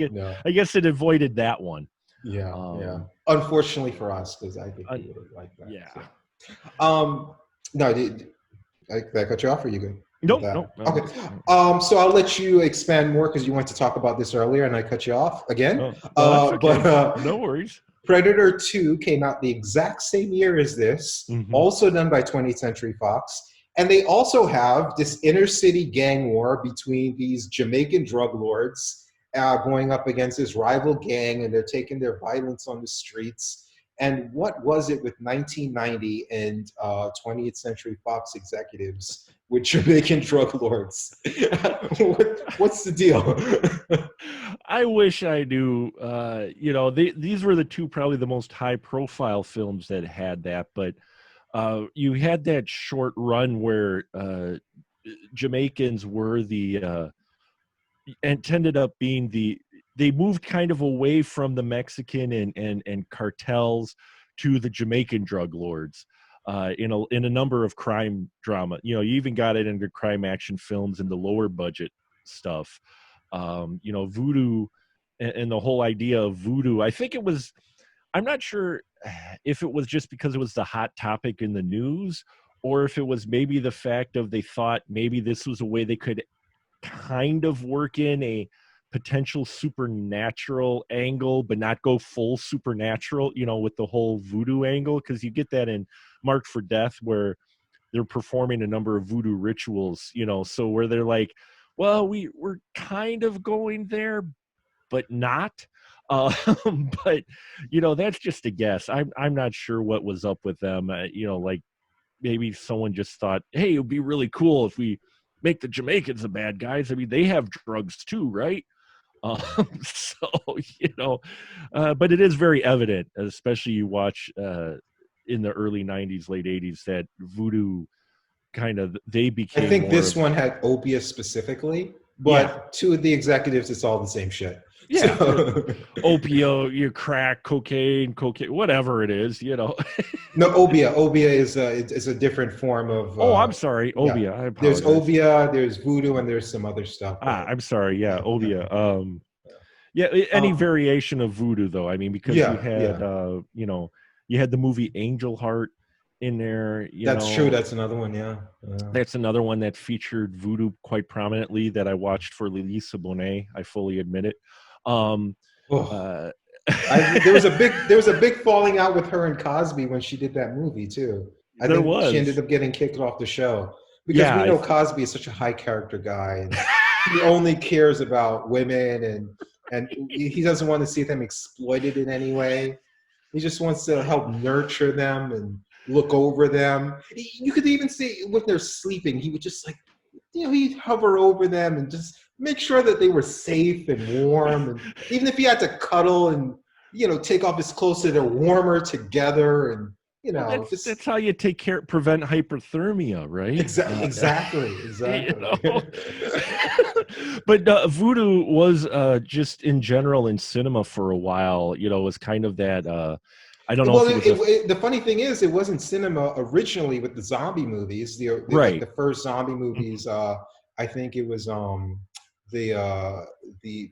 S2: I guess it avoided that one.
S3: Yeah. Unfortunately for us, because I think we would have liked that.
S2: Yeah.
S3: So. No, did I cut you off, or you good?
S2: Nope.
S3: That?
S2: Nope.
S3: Okay. So I'll let you expand more because you wanted to talk about this earlier, and I cut you off again.
S2: That's okay.
S3: But
S2: no worries.
S3: Predator 2 came out the exact same year as this, also done by 20th Century Fox. And they also have this inner city gang war between these Jamaican drug lords going up against this rival gang, and they're taking their violence on the streets. And what was it with 1990 and 20th Century Fox executives with Jamaican drug lords? What's the deal?
S2: I wish I knew. These were the two probably the most high-profile films that had that, but you had that short run where Jamaicans were and ended up being they moved kind of away from the Mexican and cartels to the Jamaican drug lords in a number of crime drama. You even got it into crime action films and the lower budget stuff. Voodoo and the whole idea of voodoo. I think it was, I'm not sure if it was just because it was the hot topic in the news, or if it was maybe the fact of they thought maybe this was a way they could kind of work in a potential supernatural angle, but not go full supernatural, with the whole voodoo angle. Because you get that in Marked for Death, where they're performing a number of voodoo rituals, so where they're like, well, we're kind of going there, but not. But that's just a guess. I'm not sure what was up with them. Like maybe someone just thought, hey, it would be really cool if we make the Jamaicans the bad guys. I mean, they have drugs too, right? But it is very evident, especially you watch in the early 90s, late 80s, that voodoo kind of, they became
S3: I think
S2: more
S3: this
S2: of,
S3: one had opiates specifically, but two of the executives, it's all the same shit.
S2: Yeah,
S3: So-
S2: opio, you crack, cocaine, whatever it is,
S3: No, obia. Obia is a different form of.
S2: I'm sorry, obia. I
S3: There's
S2: apologize.
S3: obia, there's voodoo, and there's some other stuff.
S2: I'm sorry. Yeah, obia. Any variation of voodoo, though. I mean, because you had, you had the movie Angel Heart in there.
S3: That's true. That's another one. Yeah.
S2: That's another one that featured voodoo quite prominently that I watched for Lelisa Bonet. I fully admit it.
S3: There was a big falling out with her and Cosby when she did that movie too. I think she ended up getting kicked off the show because we know Cosby is such a high character guy, and he only cares about women, and he doesn't want to see them exploited in any way. He just wants to help nurture them and look over them. You could even see when they're sleeping, he would just he'd hover over them and just make sure that they were safe and warm. And even if he had to cuddle and, take off his clothes so they're warmer together. And,
S2: that's how you prevent hyperthermia, right?
S3: Exactly.
S2: But voodoo was just in general in cinema for a while, was kind of that, I don't know
S3: Well,
S2: if it was
S3: the funny thing is, it wasn't cinema originally with the zombie movies.
S2: Right.
S3: Like the first zombie movies. I think it was the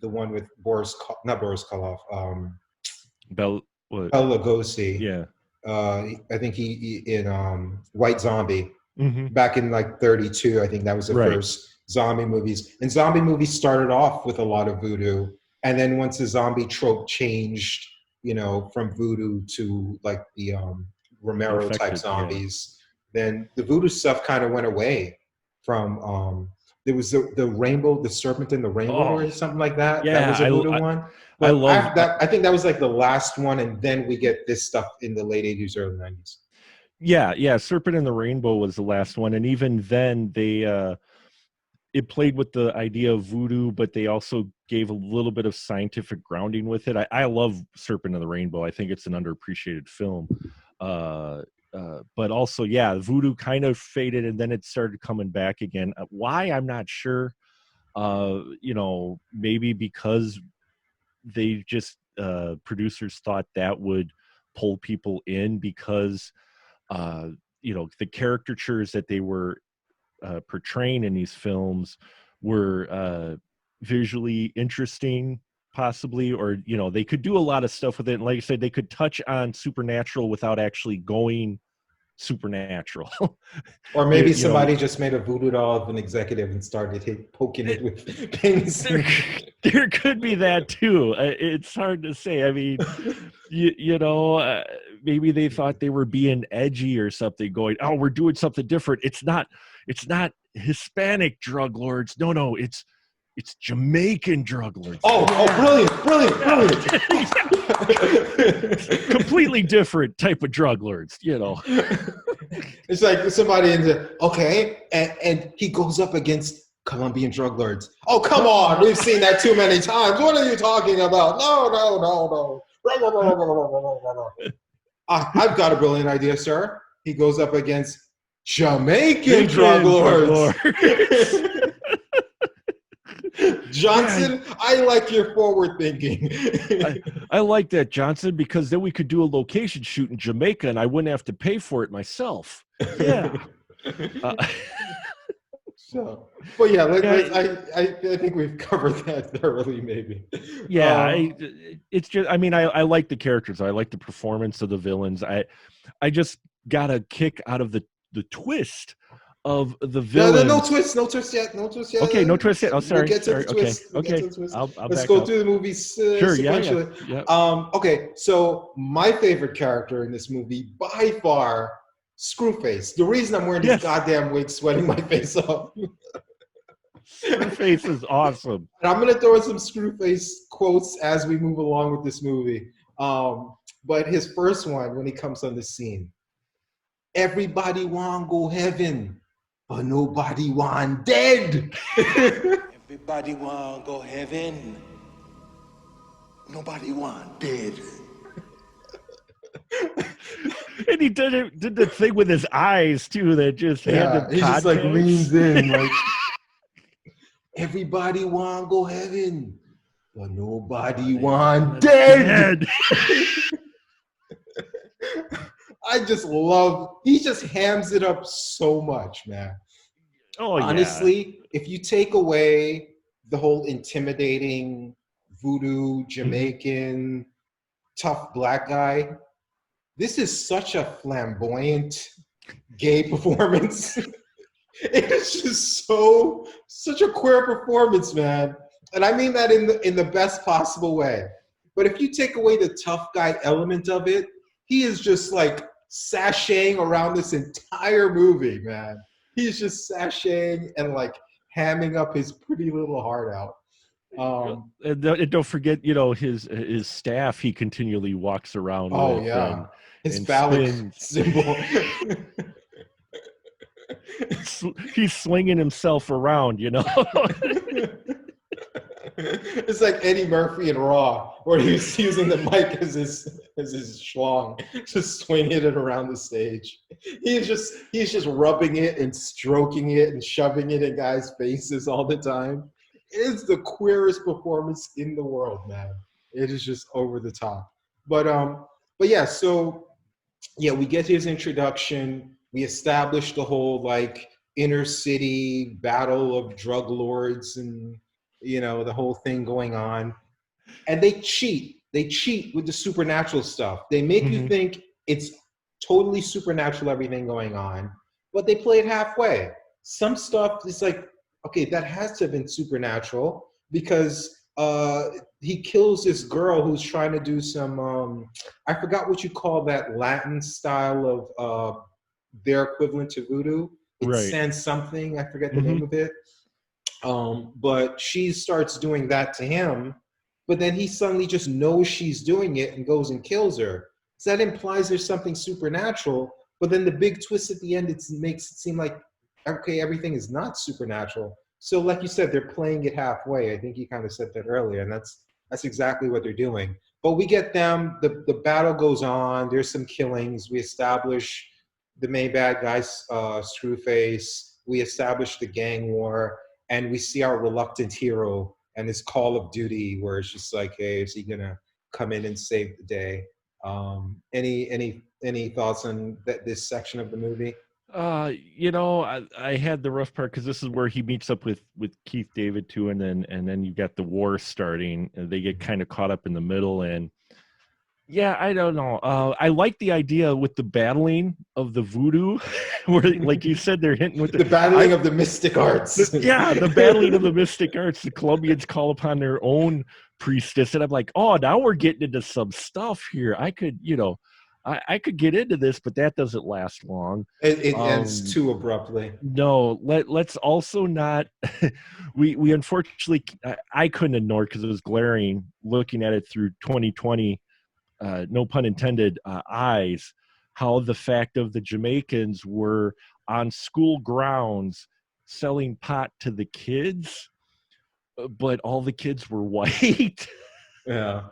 S3: one with not Boris Karloff.
S2: what?
S3: Bela Lugosi.
S2: Yeah.
S3: I think he in White Zombie
S2: Mm-hmm.
S3: back in like 32. I think that was the
S2: Right.
S3: first zombie movies. And zombie movies started off with a lot of voodoo, and then once the zombie trope changed, from voodoo to like the Romero type
S2: Infected,
S3: zombies, then the voodoo stuff kind of went away from. There was the rainbow, the serpent in the rainbow, or something like that.
S2: Yeah,
S3: that was a voodoo one.
S2: I
S3: But
S2: love
S3: that. I think that was like the last one, and then we get this stuff in the late 80s, early 90s.
S2: Yeah. Serpent and the Rainbow was the last one, and even then it played with the idea of voodoo, but they also gave a little bit of scientific grounding with it. I love Serpent and the Rainbow. I think it's an underappreciated film. But also, yeah, voodoo kind of faded, and then it started coming back again. Why, I'm not sure. Maybe because they just producers thought that would pull people in, because the caricatures that they were portraying in these films were visually interesting, possibly, or they could do a lot of stuff with it, and like I said, they could touch on supernatural without actually going supernatural.
S3: Or maybe somebody just made a voodoo doll of an executive and started poking it with pins.
S2: There could be that too. It's hard to say. I mean, maybe they thought they were being edgy or something, going, "Oh, we're doing something different. It's not Hispanic drug lords. No, it's Jamaican drug lords."
S3: Brilliant.
S2: Completely different type of drug lords,
S3: It's like somebody and he goes up against Colombian drug lords. Oh, come on. We've seen that too many times. What are you talking about? No. I've got a brilliant idea, sir. He goes up against Jamaican drug lords. Johnson, I like your forward thinking.
S2: I like that, Johnson, because then we could do a location shoot in Jamaica and I wouldn't have to pay for it myself. Yeah.
S3: But yeah, I think we've covered that thoroughly, maybe.
S2: Yeah, it's just, I mean, I like the characters. I like the performance of the villains. I just got a kick out of the twist of the villain.
S3: No twist yet.
S2: Okay, no twist yet. Oh, sorry.
S3: We'll get to the twist.
S2: Okay.
S3: Let's go through the movies sequentially.
S2: Yeah.
S3: Okay, so my favorite character in this movie, by far, Screwface. The reason I'm wearing this goddamn wig, sweating my face off.
S2: Screwface is awesome.
S3: And I'm going to throw in some Screwface quotes as we move along with this movie. But his first one, when he comes on the scene, everybody want go heaven, but nobody want dead.
S6: Everybody want go heaven, nobody want dead.
S2: And he did the thing with his eyes too that just had
S3: he just like leans in like everybody want go heaven, but nobody want dead. I just love, he just hams it up so much, man.
S2: Oh,
S3: honestly, if you take away the whole intimidating voodoo Jamaican tough black guy, this is such a flamboyant gay performance. It's just such a queer performance, man. And I mean that in the best possible way. But if you take away the tough guy element of it, he is just like sashaying around this entire movie, man. He's just sashaying and like hamming up his pretty little heart out.
S2: And don't forget, his staff. He continually walks around.
S3: Oh
S2: with
S3: yeah, his phallic symbol.
S2: He's slinging himself around,
S3: It's like Eddie Murphy in Raw, where he's using the mic as his schlong, just swinging it around the stage. He's just rubbing it and stroking it and shoving it in guys' faces all the time. It's the queerest performance in the world, man. It is just over the top. But But yeah, so yeah, we get his introduction. We establish the whole like inner city battle of drug lords and the whole thing going on. And they cheat. They cheat with the supernatural stuff. They make you think it's totally supernatural, everything going on, but they play it halfway. Some stuff is like, okay, that has to have been supernatural because he kills this girl who's trying to do some, I forgot what you call that Latin style of their equivalent to voodoo. It's sans something, I forget the name of it. But she starts doing that to him, but then he suddenly just knows she's doing it and goes and kills her. So that implies there's something supernatural, but then the big twist at the end, it makes it seem like, okay, everything is not supernatural. So like you said, they're playing it halfway. I think you kind of said that earlier, and that's exactly what they're doing. But we get them, the battle goes on, there's some killings, we establish the main bad guy's Screwface, we establish the gang war, and we see our reluctant hero and his call of duty where it's just like, hey, is he gonna come in and save the day? Any thoughts on this section of the movie?
S2: I had the rough part because this is where he meets up with Keith David too, and then you got the war starting, and they get kind of caught up in the middle. And yeah, I don't know. I like the idea with the battling of the voodoo, where, like you said, they're hinting with
S3: the battling of the mystic arts.
S2: The battling of the mystic arts. The Colombians call upon their own priestess, and I'm like, oh, now we're getting into some stuff here. I could, I could get into this, but that doesn't last long.
S3: It ends too abruptly.
S2: No, let's also not. we unfortunately, I couldn't ignore because it was glaring looking at it through 2020. No pun intended, eyes, how the fact of the Jamaicans were on school grounds selling pot to the kids, but all the kids were white.
S3: Yeah.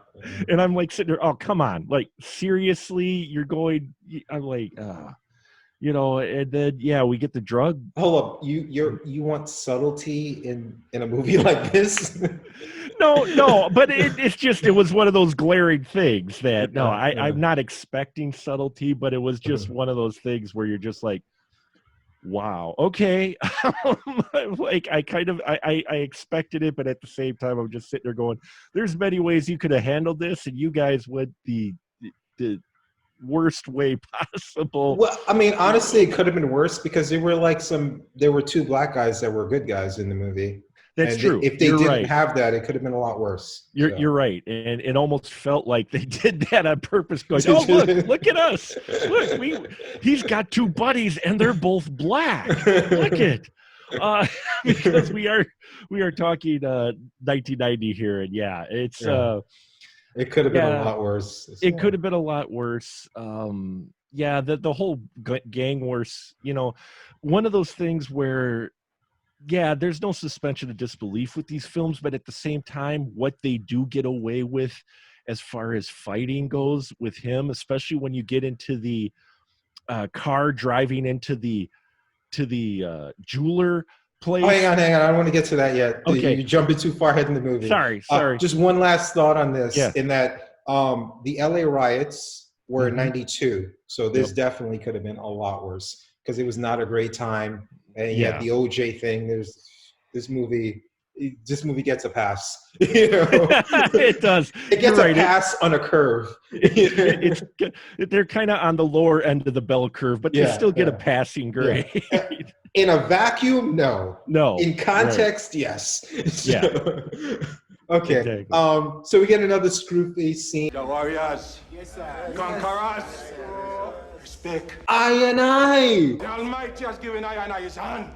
S2: And I'm like sitting there, oh, come on. Like, seriously, you're going, I'm like, and then, yeah, we get the drug.
S3: Hold up. You want subtlety in a movie like this?
S2: No, but it was one of those glaring things that, I'm not expecting subtlety, but it was just one of those things where you're just like, wow, okay. Like I expected it, but at the same time, I'm just sitting there going, there's many ways you could have handled this, and you guys went the worst way possible.
S3: Well, I mean, honestly, it could have been worse because there were two black guys that were good guys in the movie.
S2: That's true.
S3: If they didn't have that, it could have been a lot worse.
S2: You're right, and it almost felt like they did that on purpose. Going, oh look at us! Look, he's got two buddies, and they're both black. Look it, because we are talking 1990 here, and yeah, it's
S3: it could have been a lot worse.
S2: It could have been a lot worse. The whole gang wars. One of those things where. Yeah, there's no suspension of disbelief with these films, but at the same time, what they do get away with as far as fighting goes with him, especially when you get into the car driving into the jeweler place.
S3: Oh, hang on. I don't want to get to that yet.
S2: Okay.
S3: You're jumping too far ahead in the movie.
S2: Sorry.
S3: Just one last thought on this,
S2: Yeah.
S3: in that the LA riots were in 92, so this definitely could have been a lot worse because it was not a great time. And you had the OJ thing. There's this movie gets a pass.
S2: It does.
S3: It gets a pass on a curve.
S2: They're kind of on the lower end of the bell curve, but they still get a passing grade.
S3: Yeah. In a vacuum, no. In context, yes.
S2: Yeah.
S3: Okay.
S2: Exactly.
S3: So we get another Screwface scene.
S6: The warriors. Yes, sir. Conquerors. Respect.
S3: I and I.
S6: The Almighty has given I and I his hand.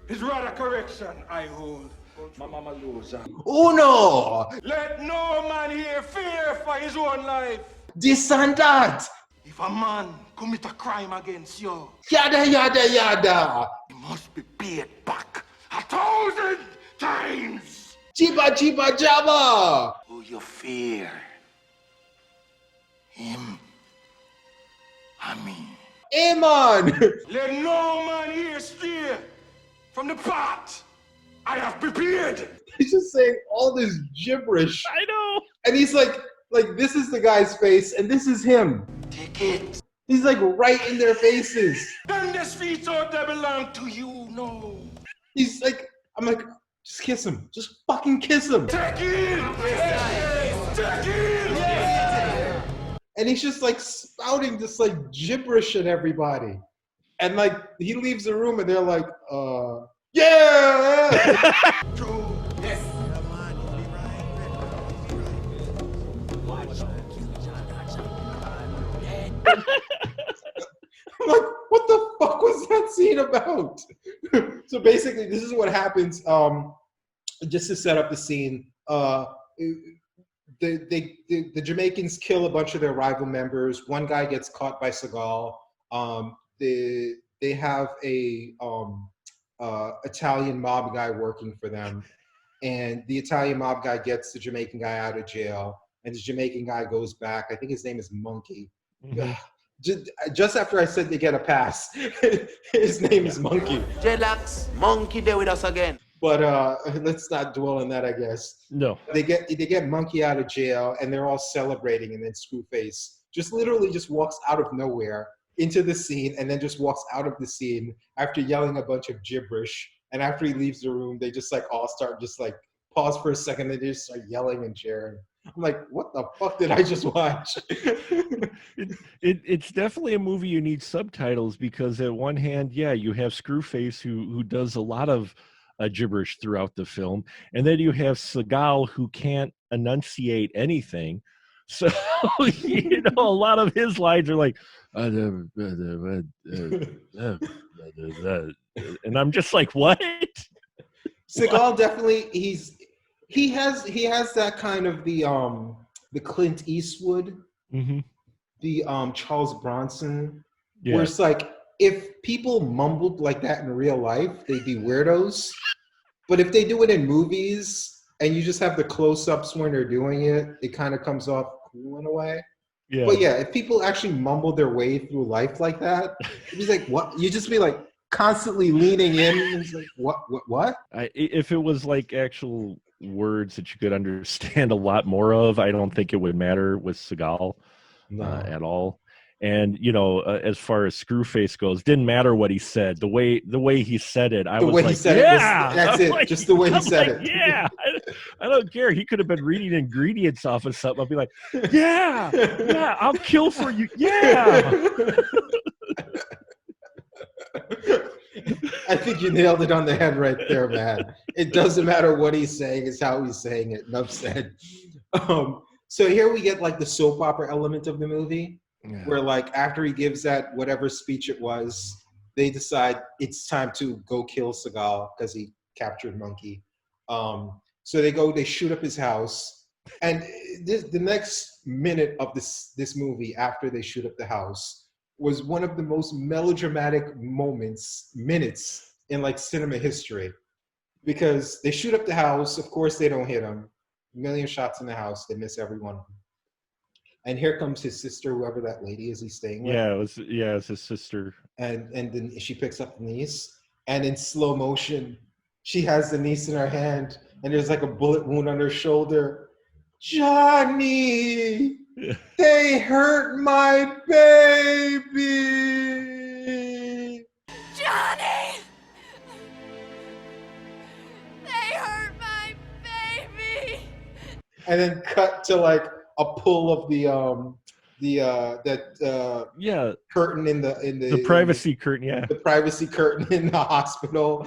S6: His rod of correction I hold. My mama loser.
S3: Uno.
S6: Let no man here fear for his own life.
S3: This and that.
S6: If a man commit a crime against you,
S3: Yada, yada, yada.
S6: he must be paid back 1,000 times.
S3: Jiba, jiba, jabba.
S6: Who you fear? Him. I mean.
S3: Amen.
S6: Let no man here stray from the path I have prepared.
S3: He's just saying all this gibberish.
S2: I know.
S3: And he's like, Like, this is the guy's face, and this is him.
S6: Take it.
S3: He's like right in their faces.
S6: Then the streets out there belong to you, no.
S3: He's like, I'm like, just kiss him. Just fucking kiss him.
S6: Take it! Take it!
S3: And he's just like spouting this like gibberish at everybody. And like, he leaves the room and they're like, yeah! I'm like, what the fuck was that scene about? So basically, this is what happens. Just to set up the scene, the Jamaicans kill a bunch of their rival members. One guy gets caught by Seagal. They have a Italian mob guy working for them, and the Italian mob guy gets the Jamaican guy out of jail, and the Jamaican guy goes back. I think his name is Monkey. Mm-hmm. Just after I said they get a pass, his name is Monkey.
S7: J-Lax, Monkey there with us again.
S3: But let's not dwell on that, I guess.
S2: No.
S3: They get Monkey out of jail, and they're all celebrating, and then Screwface just literally just walks out of nowhere into the scene, and then just walks out of the scene after yelling a bunch of gibberish. And after he leaves the room, they just like all start just like pause for a second, and they just start yelling and cheering. I'm like, what the fuck did I just watch?
S2: It's definitely a movie you need subtitles, because at one hand, yeah, you have Screwface who does a lot of gibberish throughout the film, and then you have Seagal who can't enunciate anything. So you know, a lot of his lines are like, and I'm just like, what?
S3: Seagal definitely he has that kind of the Clint Eastwood,
S2: mm-hmm.
S3: the Charles Bronson,
S2: yeah.
S3: where it's like, if people mumbled like that in real life, they'd be weirdos. But if they do it in movies and you just have the close-ups when they're doing it, it kind of comes off cool in a way.
S2: Yeah.
S3: But yeah, if people actually mumble their way through life like that, it'd be like, what? You just be like constantly leaning in. And it's like, what?
S2: If it was like actual words that you could understand a lot more of, I don't think it would matter with Seagal at all. And you know, as far as Screwface goes, didn't matter what he said. The way he said it, I was like, yeah,
S3: that's it. Just the way he said it.
S2: Yeah, I don't care. He could have been reading ingredients off of something. I'll be like, yeah, I'll kill for you. Yeah.
S3: I think you nailed it on the head right there, man. It doesn't matter what he's saying; it's how he's saying it. Enough said. So here we get like the soap opera element of the movie. Yeah. Where like after he gives that whatever speech it was, they decide it's time to go kill Seagal because he captured Monkey. So they shoot up his house, and the next minute of this movie after they shoot up the house was one of the most melodramatic minutes in like cinema history, because they shoot up the house. Of course, they don't hit him. A million shots in the house, they miss every one of them. And here comes his sister, whoever that lady is he's staying with.
S2: Yeah, it's his sister.
S3: And then she picks up the niece, and in slow motion, she has the niece in her hand, and there's like a bullet wound on her shoulder. Johnny, they hurt my baby.
S8: Johnny, they hurt my baby.
S3: And then cut to like a pull of the curtain in the
S2: privacy curtain, yeah.
S3: The privacy curtain in the hospital.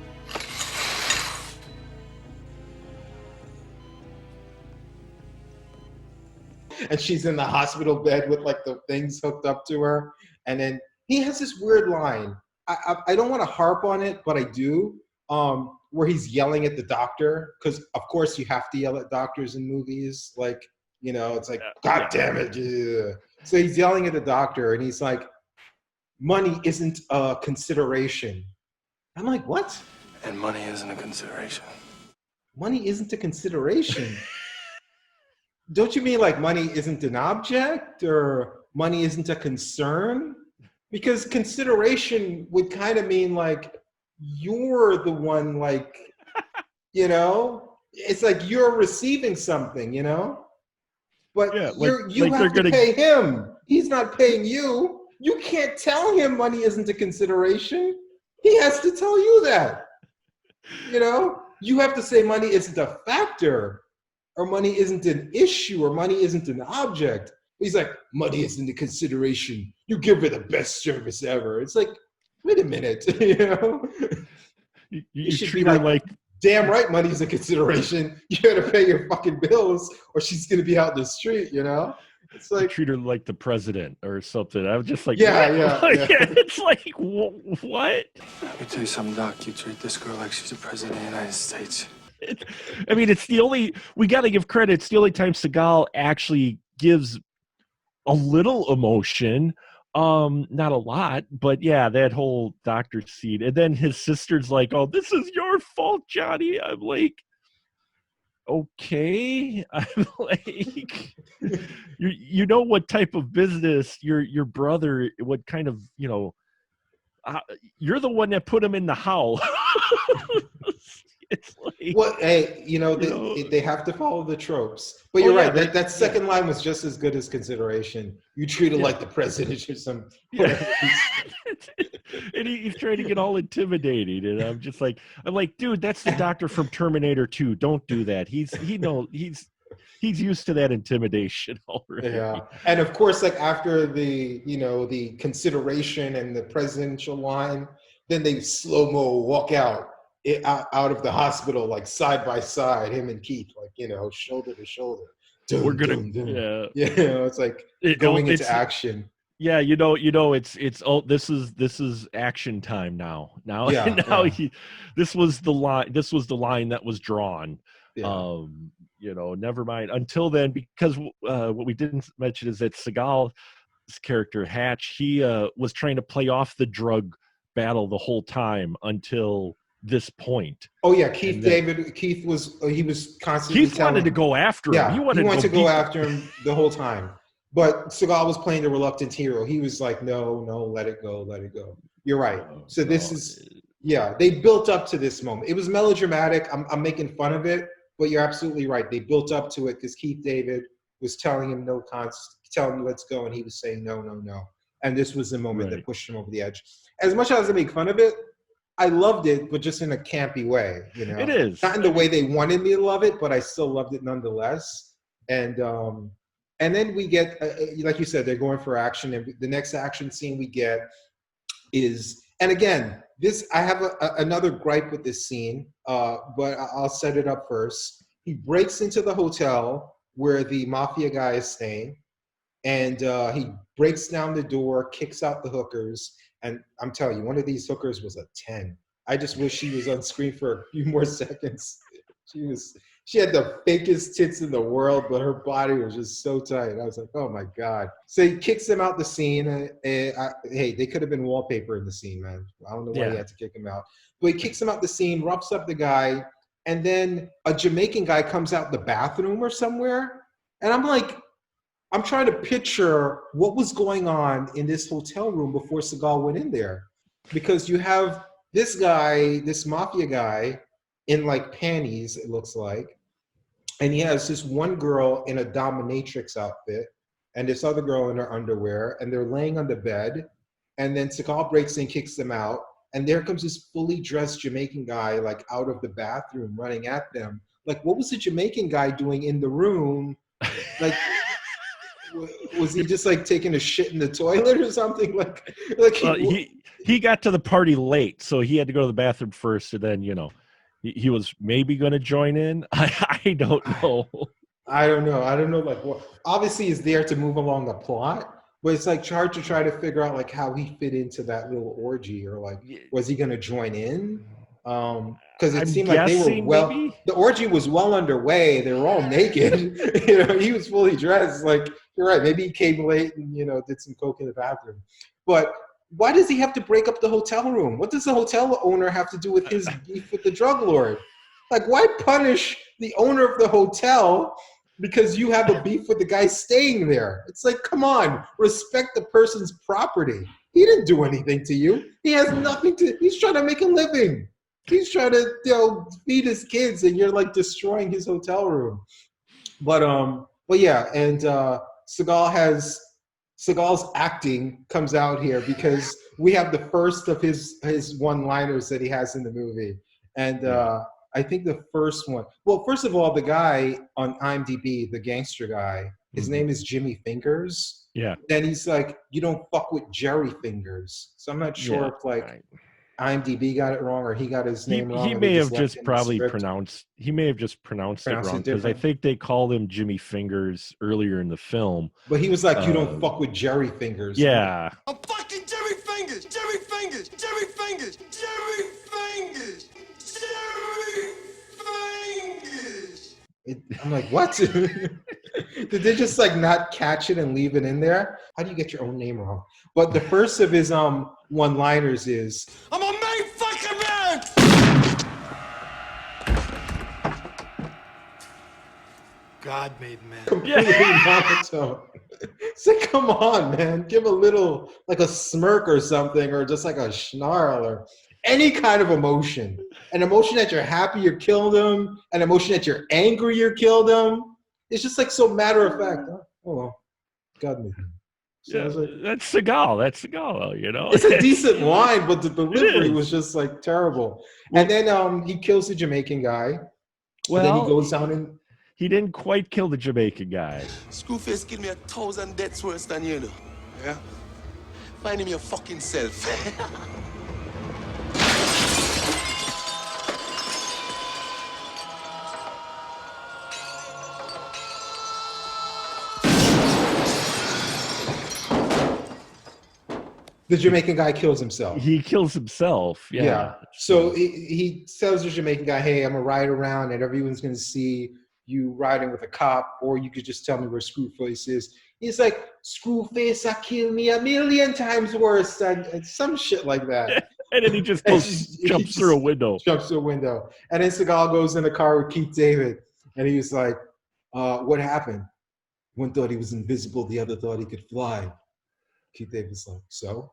S3: And she's in the hospital bed with like the things hooked up to her. And then he has this weird line. I don't want to harp on it, but I do. Where he's yelling at the doctor, because of course you have to yell at doctors in movies. Like, you know, it's like, God damn it. Yeah. So he's yelling at the doctor, and he's like, money isn't a consideration. I'm like, what?
S4: And money isn't a consideration.
S3: Money isn't a consideration? Don't you mean like money isn't an object, or money isn't a concern? Because consideration would kind of mean like you're the one, like, you know? It's like you're receiving something, you know? But
S2: Yeah,
S3: you
S2: like
S3: have to pay him. He's not paying you. You can't tell him money isn't a consideration. He has to tell you that. You know, you have to say money isn't a factor, or money isn't an issue, or money isn't an object. He's like, money isn't a consideration. You give her the best service ever. It's like, wait a minute, you know?
S2: You
S3: should
S2: treat
S3: be
S2: her like
S3: damn right money's a consideration. You gotta pay your fucking bills or she's gonna be out in the street, you know? It's
S2: you
S3: like,
S2: treat her like the president or something. I'm just like,
S3: Yeah,
S2: what?
S3: yeah.
S2: It's like, what?
S4: Let me tell you something, Doc. You treat this girl like she's the president of the United States.
S2: I mean, it's the only, we got to give credit. It's the only time Seagal actually gives a little emotion. Not a lot, but yeah, that whole doctor scene. And then his sister's like, oh, this is your fault, Johnny. I'm like, okay. I'm like, you know what type of business your brother, what kind of, you know, you're the one that put him in the house. It's like,
S3: well, hey, they have to follow the tropes. But you're right. That second line was just as good as consideration. You treat her like the president or some.
S2: Yeah. And he's trying to get all intimidating, and I'm like, dude, that's the doctor from Terminator 2. Don't do that. He's used to that intimidation already.
S3: Yeah, and of course, like after the consideration and the presidential line, then they slow-mo walk out of the hospital, like side by side, him and Keith, like shoulder to shoulder.
S2: We're gonna,
S3: it's like going into action.
S2: Yeah, this is action time now. This was the line. This was the line that was drawn. Yeah. Never mind. Until then, because what we didn't mention is that Seagal's character Hatch, he was trying to play off the drug battle the whole time until this point.
S3: Oh yeah, Keith was constantly.
S2: Keith wanted to go after him.
S3: Yeah, he wanted to go after him the whole time. But Seagal was playing the reluctant hero. He was like, no, let it go. You're right. So this is, they built up to this moment. It was melodramatic. I'm making fun of it, but you're absolutely right. They built up to it because Keith David was telling him telling him let's go, and he was saying no. And this was the moment that pushed him over the edge. As much as I make fun of it, I loved it, but just in a campy way.
S2: It is.
S3: Not in the way they wanted me to love it, but I still loved it nonetheless. And then we get, like you said, they're going for action. And the next action scene we get is, and again, I have another gripe with this scene, but I'll set it up first. He breaks into the hotel where the mafia guy is staying, and he breaks down the door, kicks out the hookers. And I'm telling you, one of these hookers was a 10. I just wish she was on screen for a few more seconds. She had the fakest tits in the world, but her body was just so tight. I was like, oh my God. So he kicks him out the scene. Hey, they could have been wallpaper in the scene, man. I don't know why he had to kick him out. But he kicks him out the scene, roughs up the guy, and then a Jamaican guy comes out the bathroom or somewhere. And I'm like, I'm trying to picture what was going on in this hotel room before Seagal went in there. Because you have this guy, this mafia guy, in like panties, it looks like. And he has this one girl in a dominatrix outfit and this other girl in her underwear, and they're laying on the bed. And then Seagal breaks in, kicks them out. And there comes this fully dressed Jamaican guy, like out of the bathroom, running at them. Like, what was the Jamaican guy doing in the room? Like, was he just like taking a shit in the toilet or something? Like
S2: he got to the party late, so he had to go to the bathroom first, and then he was maybe going to join in. I don't know.
S3: I don't know. Like, what? Obviously, he's there to move along the plot, but it's like hard to try to figure out like how he fit into that little orgy, or like was he going to join in? Because it seemed like they were maybe? The orgy was well underway. They were all naked. He was fully dressed. Like, you're right. Maybe he came late and did some coke in the bathroom, but. Why does he have to break up the hotel room? What does the hotel owner have to do with his beef with the drug lord? Like, why punish the owner of the hotel because you have a beef with the guy staying there? It's like, come on, respect the person's property. He didn't do anything to you. He has nothing to, he's trying to make a living. He's trying to, feed his kids, and you're like destroying his hotel room. But But yeah, and Seagal's acting comes out here because we have the first of his one-liners that he has in the movie, and I think the first one. Well, first of all, the guy on IMDb, the gangster guy, his name is Jimmy Fingers.
S2: Yeah.
S3: Then he's like, "You don't fuck with Jerry Fingers." So I'm not sure if like IMDb got it wrong or he got his name wrong.
S2: He may have just probably pronounced. He may have just pronounced it wrong because I think they called him Jimmy Fingers earlier in the film.
S3: But he was like, "You don't fuck with Jerry Fingers."
S2: Yeah.
S6: I'm fucking Jerry Fingers! Jerry Fingers! Jerry Fingers! Jerry Fingers! Jerry Fingers!
S3: I'm like, what? Did they just like not catch it and leave it in there? How do you get your own name wrong? But the first of his one-liners is,
S6: I'm a made fucking man! God made man.
S3: completely monotone. It's like, come on, man. Give a little, like a smirk or something, or just like a snarl or any kind of emotion. An emotion that you're happy you killed him, an emotion that you're angry you killed him. It's just like so matter of fact. Oh, well, God made him. So
S2: Yeah,
S3: like,
S2: that's Seagal. That's Seagal, you know.
S3: it's a decent line, but the delivery was just like terrible. And then he kills the Jamaican guy.
S2: Well,
S3: and then he goes down and
S2: he didn't quite kill the Jamaican guy.
S7: Screwface killed me 1,000 deaths worse than you know. Yeah? Find him your fucking self.
S3: the Jamaican guy kills himself.
S2: He kills himself. Yeah.
S3: So he tells the Jamaican guy, "Hey, I'm gonna ride around, and everyone's gonna see you riding with a cop, or you could just tell me where Screwface is." He's like, "Screwface, I kill me 1,000,000 times worse," and some shit like that.
S2: And then he just jumps through a window.
S3: Jumps through a window, and then Seagal goes in the car with Keith David, and he was like, "What happened? One thought he was invisible, the other thought he could fly." Keith David's like, "So?"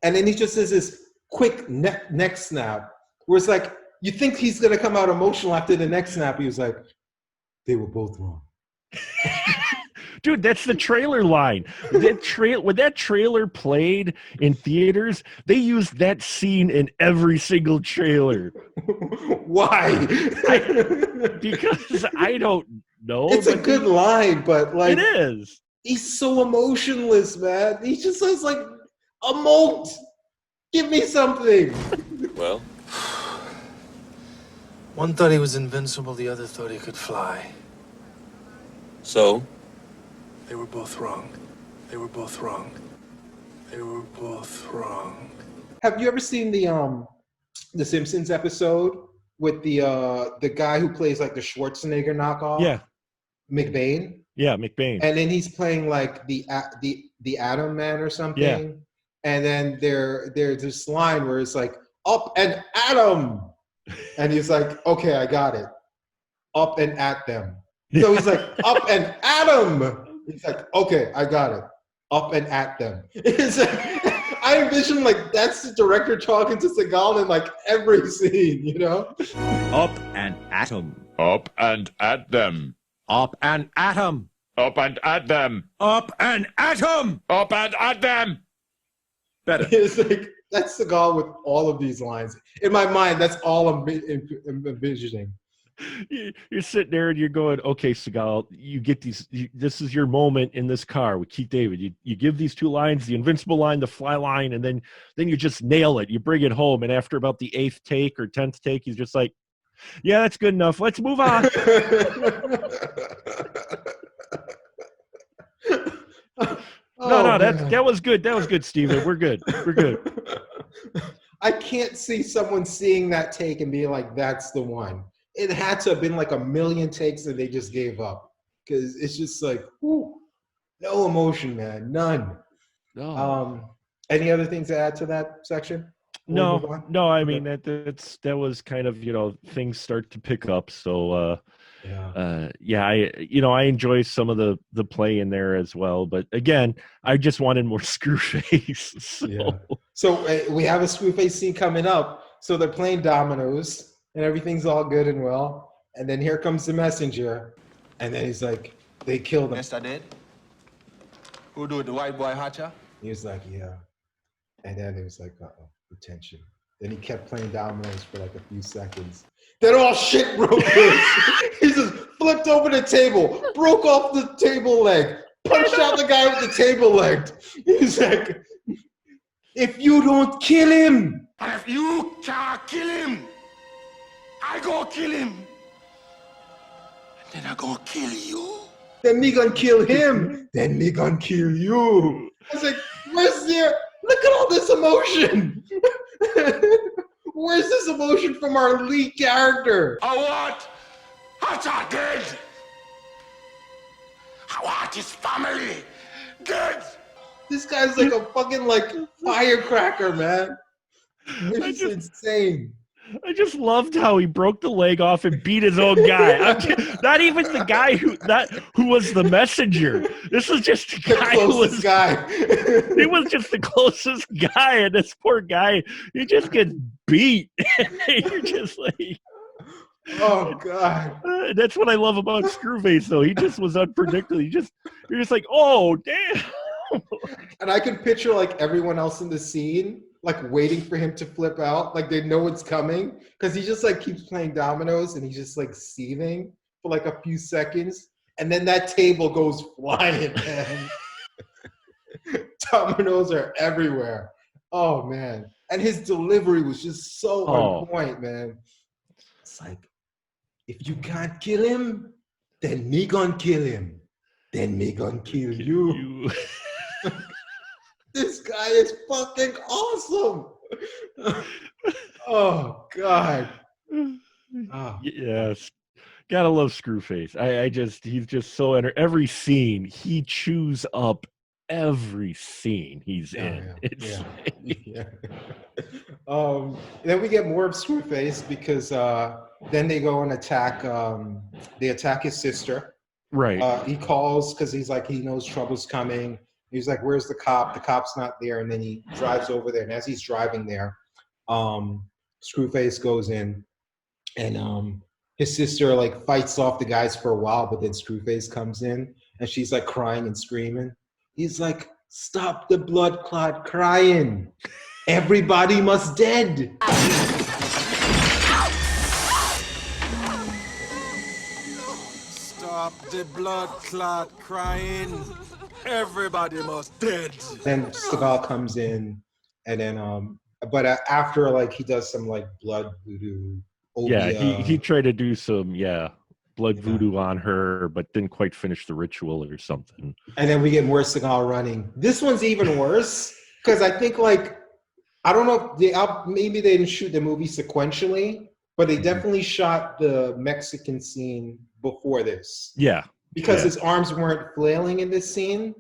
S3: And then he just does this quick neck snap, where it's like, you think he's gonna come out emotional after the neck snap. He was like, "They were both wrong."
S2: Dude, that's the trailer line. When that trailer played in theaters, they used that scene in every single trailer.
S3: Why?
S2: Because I don't know.
S3: It's a good line, but like,
S2: it is.
S3: He's so emotionless, man. He just says like, "Emote, give me something."
S7: Well?
S4: One thought he was invincible, the other thought he could fly.
S7: So?
S4: They were both wrong. They were both wrong. They were both wrong.
S3: Have you ever seen the Simpsons episode with the guy who plays like the Schwarzenegger knockoff?
S2: Yeah.
S3: McBain.
S2: Yeah, McBain.
S3: And then he's playing like the Atom Man or something.
S2: Yeah.
S3: And then there's this line where it's like, "Up and atom," and he's like, "Okay, I got it. Up and at them." So he's like, "Up and atom." He's like, "Okay, I got it. Up and at them." It's like, I envision like that's the director talking to Seagal in like every scene, you know?
S9: Up and atom.
S1: Up and at them.
S9: Up and atom.
S1: Up and at them.
S9: Up and atom.
S1: Up and at them.
S9: Better.
S3: It's like, that's Seagal with all of these lines. In my mind, that's all I'm envisioning.
S2: You're sitting there and you're going, "Okay, Seagal, you get these. This is your moment in this car with Keith David. You give these two lines, the invincible line, the fly line, and then you just nail it. You bring it home, and after about the 8th take or 10th take, he's just like, "Yeah, that's good enough. Let's move on." No, that was good. That was good, Steven. We're good. We're good.
S3: I can't see someone seeing that take and being like, "That's the one." It had to have been like 1,000,000 takes and they just gave up, because it's just like, whew, no emotion, man, none.
S2: No.
S3: Any other things to add to that section?
S2: No. I mean that was kind of, things start to pick up. So I enjoy some of the play in there as well. But again, I just wanted more Screwface. So.
S3: Yeah. So we have a Screwface scene coming up. So they're playing dominoes and everything's all good and well. And then here comes the messenger. And then he's like, They killed him.
S7: Mister dead? Who do it? The white boy Hatcher?
S3: He was like, yeah. And then it was like, uh-oh, attention. Then he kept playing dominoes for like a few seconds. Then all shit broke loose. He just flipped over the table, broke off the table leg, punched out the guy with the table leg. He's like, if you don't kill him.
S6: And if you can't kill him, I go kill him. And then I go kill you.
S3: Then me gonna kill him. Then me gonna kill you. I was like, where's there? Look at all this emotion. Where's this emotion from our lead character?
S6: I want Hatcher dead. I want his family dead.
S3: This guy's like a fucking like firecracker, man. It's just insane.
S2: I just loved how he broke the leg off and beat his own guy. Not even the guy who was the messenger. This was just the guy who was
S3: guy.
S2: He was just the closest guy, and this poor guy, he just gets beat. You're just like,
S3: oh god.
S2: That's what I love about Screwface, though. He just was unpredictable. You're just like, oh damn.
S3: And I can picture like everyone else in the scene, like waiting for him to flip out, like they know it's coming, because he just like keeps playing dominoes and he's just like seething for like a few seconds, and then that table goes flying, man. Dominoes are everywhere. Oh man, and his delivery was just so on point, man. It's like, if you can't kill him, then me gonna kill him. Then me gonna kill you. This guy is fucking awesome. Oh god. Oh.
S2: Yes. Gotta love Screwface. He's just so every scene he chews up every scene he's in.
S3: Yeah. Then we get more of Screwface because then they go and attack they attack his sister.
S2: Right.
S3: He calls because he's like, he knows trouble's coming. He's like, where's the cop? The cop's not there. And then he drives over there. And as he's driving there, Screwface goes in and his sister like fights off the guys for a while, but then Screwface comes in and she's like crying and screaming. He's like, stop the blood clot crying. Everybody must dead.
S6: Stop the blood clot crying. Everybody must dead.
S3: Then Seagal comes in, and then but after like he does some like blood voodoo.
S2: He tried to do some blood voodoo on her, but didn't quite finish the ritual or something.
S3: And then we get more Seagal running. This one's even worse because I think like I don't know if maybe they didn't shoot the movie sequentially, but they definitely shot the Mexican scene before this.
S2: Yeah.
S3: Because his arms weren't flailing in this scene,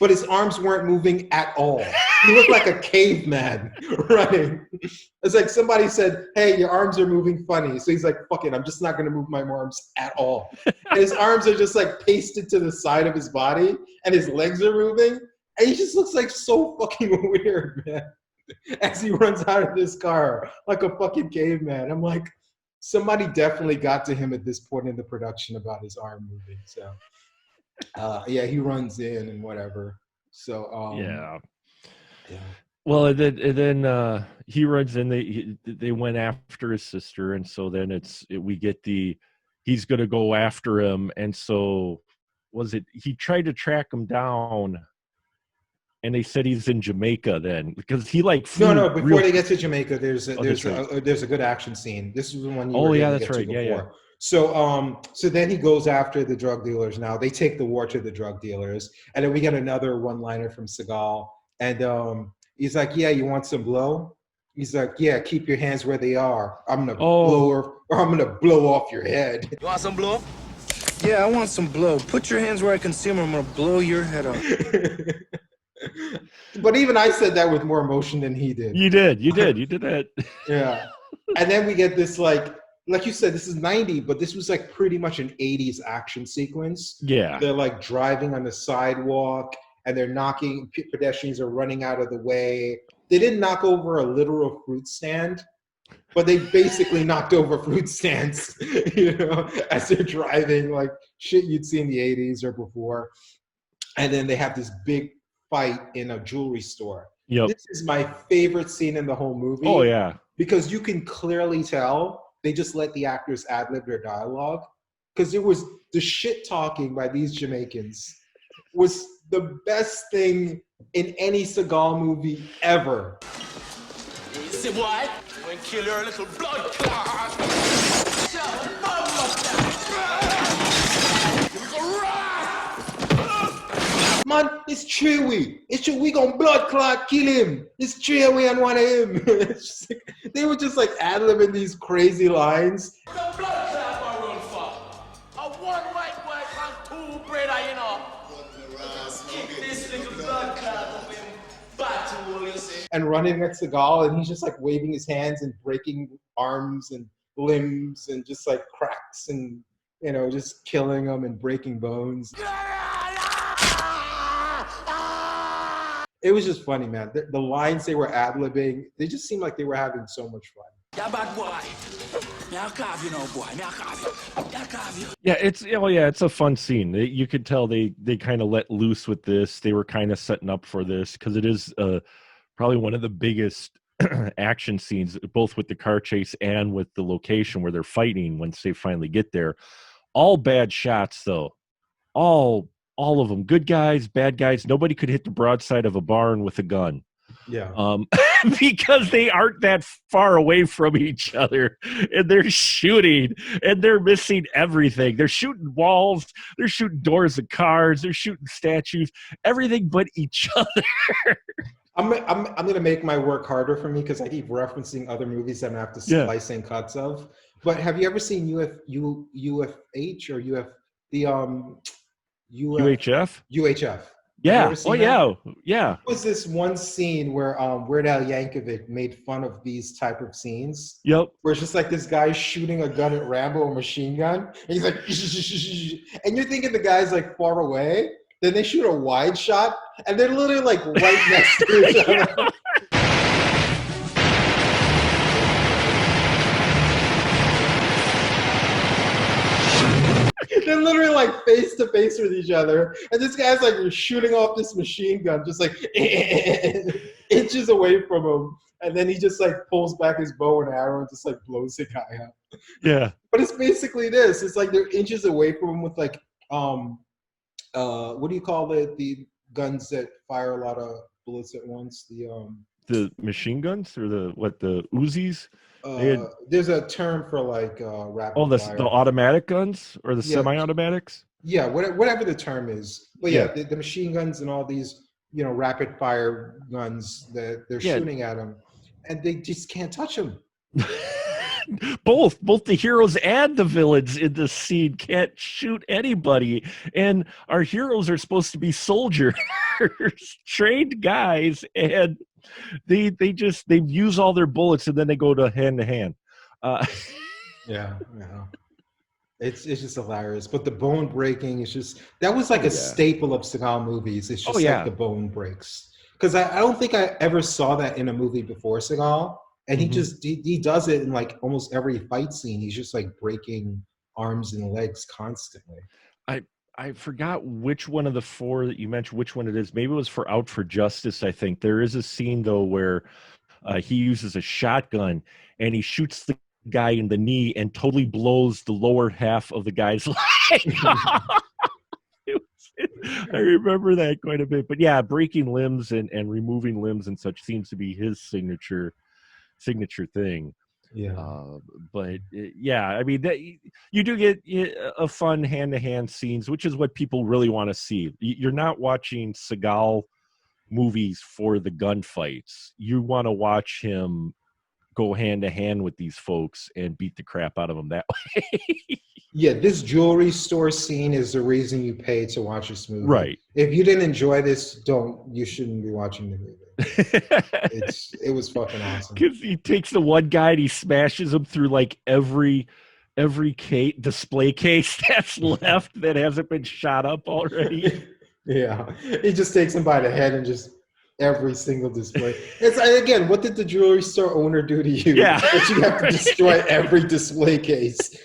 S3: but his arms weren't moving at all. He looked like a caveman running. It's like somebody said, hey, your arms are moving funny. So he's like, fuck it, I'm just not gonna move my arms at all. And his arms are just like pasted to the side of his body and his legs are moving. And he just looks like so fucking weird, man. As he runs out of this car like a fucking caveman. I'm like, somebody definitely got to him at this point in the production about his arm moving. So, he runs in and whatever. So,
S2: yeah. Well, and then he runs in. They went after his sister, and so then we get he's going to go after him, and so he tried to track him down. And they said he's in Jamaica then because he like flew
S3: before they get to Jamaica, there's a good action scene. This is the one you were
S2: that's right.
S3: Before. So then he goes after the drug dealers. Now they take the war to the drug dealers, and then we get another one-liner from Seagal, and he's like, "Yeah, you want some blow?" He's like, "Yeah, keep your hands where they are. I'm gonna I'm gonna blow off your head."
S7: You want some blow?
S4: Yeah, I want some blow. Put your hands where I can see them. I'm gonna blow your head off.
S3: But even I said that with more emotion than he did.
S2: You did that.
S3: Yeah. And then we get this like you said, this is 90, but this was like pretty much an 80s action sequence.
S2: Yeah.
S3: They're like driving on the sidewalk and they're knocking, pedestrians are running out of the way. They didn't knock over a literal fruit stand, but they basically knocked over fruit stands, as they're driving, like shit you'd see in the 80s or before. And then they have this big fight in a jewelry store.
S2: Yep.
S3: This is my favorite scene in the whole movie.
S2: Oh yeah.
S3: Because you can clearly tell they just let the actors ad-lib their dialogue. Because it was the shit talking by these Jamaicans was the best thing in any Seagal movie ever.
S7: You see what? When kill your little blood clot.
S3: Man, it's Chewy. It's Chewy. We gonna blood clot kill him. It's Chewy and one of him. It's like, they were just like ad-libbing these crazy lines.
S7: The blood clot I run for. A one white and two bread, you know. Kick this little blood clot up in battle, you see.
S3: And running next to Seagal, and he's just like waving his hands and breaking arms and limbs and just like cracks and just killing them and breaking bones. It was just funny, man. The lines they were ad-libbing, they just seemed like they were having so much fun.
S7: Yeah, bad boy. Me I carve you now, boy. Me I carve you. Me I carve you.
S2: Yeah, it's a fun scene. You could tell they kind of let loose with this. They were kind of setting up for this because it is probably one of the biggest action scenes, both with the car chase and with the location where they're fighting once they finally get there. All bad shots, though. All of them. Good guys, bad guys. Nobody could hit the broadside of a barn with a gun.
S3: Yeah.
S2: Because they aren't that far away from each other, and they're shooting, and they're missing everything. They're shooting walls, they're shooting doors of cars, they're shooting statues, everything but each other.
S3: I'm gonna make my work harder for me because I keep referencing other movies that I'm gonna have to slice in cuts of. But have you ever seen UFH or
S2: UHF?
S3: UHF.
S2: Yeah. Oh, yeah. Yeah.
S3: There was this one scene where Weird Al Yankovic made fun of these type of scenes.
S2: Yep.
S3: Where it's just like this guy shooting a gun at Rambo, a machine gun, and he's like, and you're thinking the guy's like far away. Then they shoot a wide shot, and they're literally like right next to each other. They're literally like face to face with each other, and this guy's like shooting off this machine gun, just like inches away from him, and then he just like pulls back his bow and arrow and just like blows the guy up.
S2: Yeah.
S3: But it's basically this. It's like they're inches away from him with like what do you call the guns that fire a lot of bullets at once?
S2: The machine guns or the Uzis?
S3: There's a term for like rapid fire.
S2: The automatic guns or the semi-automatics?
S3: Yeah, whatever the term is. But yeah, the machine guns and all these, rapid fire guns that they're shooting at them, and they just can't touch them.
S2: Both the heroes and the villains in this scene can't shoot anybody, and our heroes are supposed to be soldiers, trained guys, and they use all their bullets and then they go to hand.
S3: Yeah. It's just hilarious. But the bone breaking is just that was like a staple of Seagal movies. It's just like the bone breaks. Because I don't think I ever saw that in a movie before Seagal. And he just he does it in like almost every fight scene. He's just like breaking arms and legs constantly.
S2: I forgot which one of the four that you mentioned, which one it is. Maybe it was for Out for Justice, I think. There is a scene, though, where he uses a shotgun and he shoots the guy in the knee and totally blows the lower half of the guy's leg off. I remember that quite a bit. But yeah, breaking limbs and removing limbs and such seems to be his signature thing. I mean, you do get a fun hand-to-hand scenes, which is what people really want to see. You're not watching Seagal movies for the gunfights. You want to watch him go hand-to-hand with these folks and beat the crap out of them that way.
S3: Yeah, this jewelry store scene is the reason you pay to watch this movie.
S2: Right.
S3: If you didn't enjoy this, you shouldn't be watching the movie. It was fucking awesome.
S2: Because he takes the one guy and he smashes him through like every display case that's left that hasn't been shot up already.
S3: Yeah, he just takes him by the head and just every single display. It's again, what did the jewelry store owner do to you?
S2: Yeah.
S3: That you have to destroy every display case.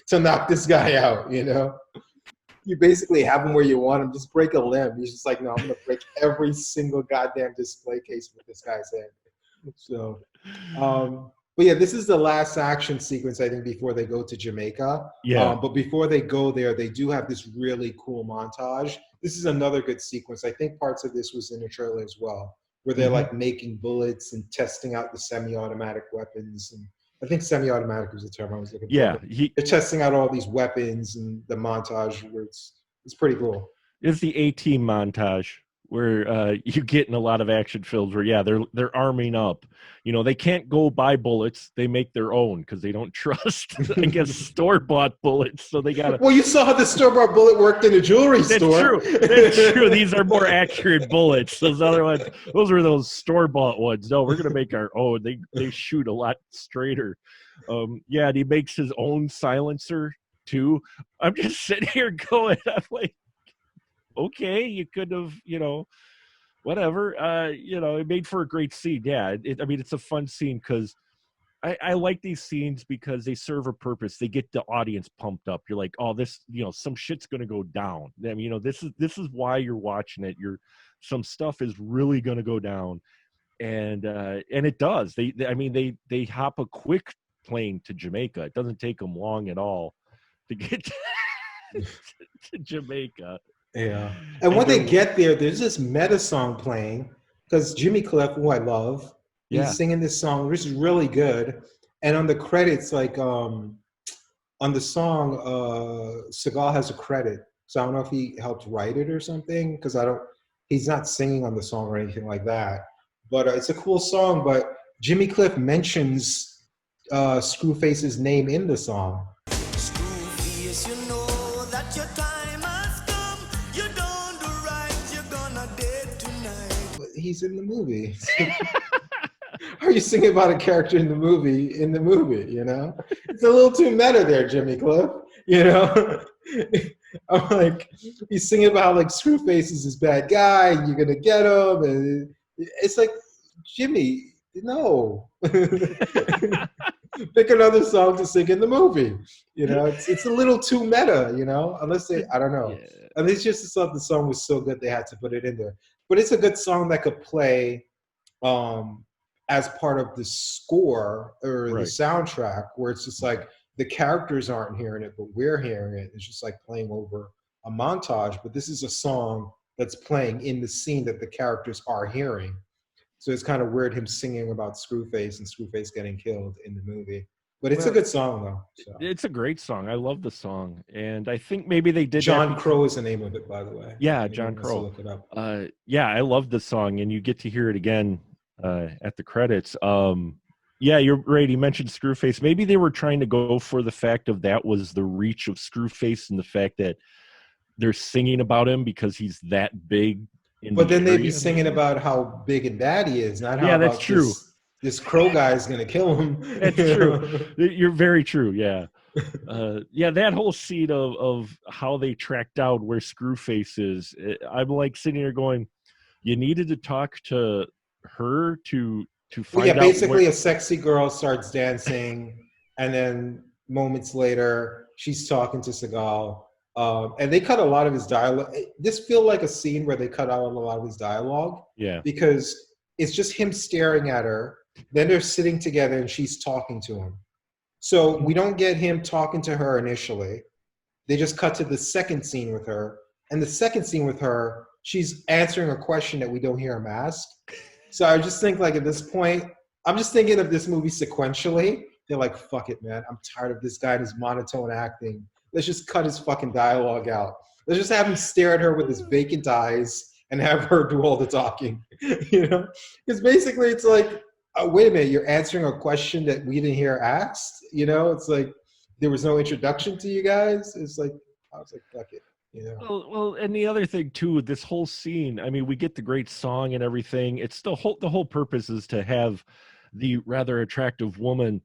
S3: To knock this guy out, you know? You basically have him where you want him. Just break a limb. He's just like, no, I'm going to break every single goddamn display case with this guy's head. So, but yeah, this is the last action sequence, I think, before they go to Jamaica.
S2: Yeah.
S3: But before they go there, they do have this really cool montage. This is another good sequence. I think parts of this was in the trailer as well, where they're like making bullets and testing out the semi-automatic weapons. And I think semi-automatic was the term I was looking for.
S2: Yeah,
S3: They're testing out all these weapons, and the montage where it's pretty cool.
S2: It's the A-Team montage where you get in a lot of action films where, yeah, they're arming up. You know, they can't go buy bullets. They make their own because they don't trust, I guess, store-bought bullets. So they got to...
S3: Well, you saw how the store-bought bullet worked in a jewelry store.
S2: That's true. These are more accurate bullets. Those other ones, those were those store-bought ones. No, we're going to make our own. They shoot a lot straighter. Yeah, and he makes his own silencer, too. I'm just sitting here going, I'm like, okay, you could have, you know, whatever. You know, it made for a great scene. Yeah, I mean, it's a fun scene because I like these scenes because they serve a purpose. They get the audience pumped up. You're like, oh, this, you know, some shit's gonna go down. I mean, you know, this is why you're watching it. Some stuff is really gonna go down, and it does. They hop a quick plane to Jamaica. It doesn't take them long at all to get to Jamaica.
S3: Yeah. And when they get there, there's this meta song playing because Jimmy Cliff, who I love, he's singing this song, which is really good. And on the credits, like on the song, Seagal has a credit. So I don't know if he helped write it or something because he's not singing on the song or anything like that. But it's a cool song. But Jimmy Cliff mentions Screwface's name in the song.
S7: Screwface, you know that your time has come. You don't do right, you're gonna dead tonight.
S3: But he's in the movie. Are you singing about a character in the movie, you know? It's a little too meta there, Jimmy Cliff, you know? I'm like, he's singing about like Screwface is this bad guy, and you're gonna get him, and it's like, Jimmy, no. Pick another song to sing in the movie. You know, it's a little too meta, you know, unless they, I don't know. Yeah. I mean, it's just the song was so good they had to put it in there. But it's a good song that could play as part of the score or the soundtrack, where it's just like the characters aren't hearing it, but we're hearing it. It's just like playing over a montage. But this is a song that's playing in the scene that the characters are hearing. So it's kind of weird him singing about Screwface and Screwface getting killed in the movie. But it's a good song, though. So.
S2: It's a great song. I love the song. And I think maybe they did
S3: John Crow is the name of it, by the way.
S2: Yeah, John Crow.
S3: Look it up.
S2: Yeah, I love the song, and you get to hear it again at the credits. Yeah, you're right. He mentioned Screwface. Maybe they were trying to go for the fact of that was the reach of Screwface and the fact that they're singing about him because he's that big.
S3: But then they'd be singing about how big and bad he is, not how
S2: that's true.
S3: This crow guy is going to kill him.
S2: That's true. You're very true, yeah. Yeah, that whole scene of how they tracked down where Screwface is, I'm like sitting here going, you needed to talk to her to find out.
S3: Yeah, basically a sexy girl starts dancing, and then moments later, she's talking to Seagal. And they cut a lot of his dialogue. This feels like a scene where they cut out a lot of his dialogue.
S2: Yeah.
S3: Because it's just him staring at her. Then they're sitting together and she's talking to him. So we don't get him talking to her initially. They just cut to the second scene with her. And the second scene with her, she's answering a question that we don't hear him ask. So I just think like at this point, I'm just thinking of this movie sequentially. They're like, fuck it, man. I'm tired of this guy and his monotone acting. Let's just cut his fucking dialogue out. Let's just have him stare at her with his vacant eyes and have her do all the talking, you know? Because basically it's like, wait a minute, you're answering a question that we didn't hear asked, you know? It's like, there was no introduction to you guys. It's like, I was like, fuck it. Yeah.
S2: Well, and the other thing too, this whole scene. I mean, we get the great song and everything. It's the whole purpose is to have the rather attractive woman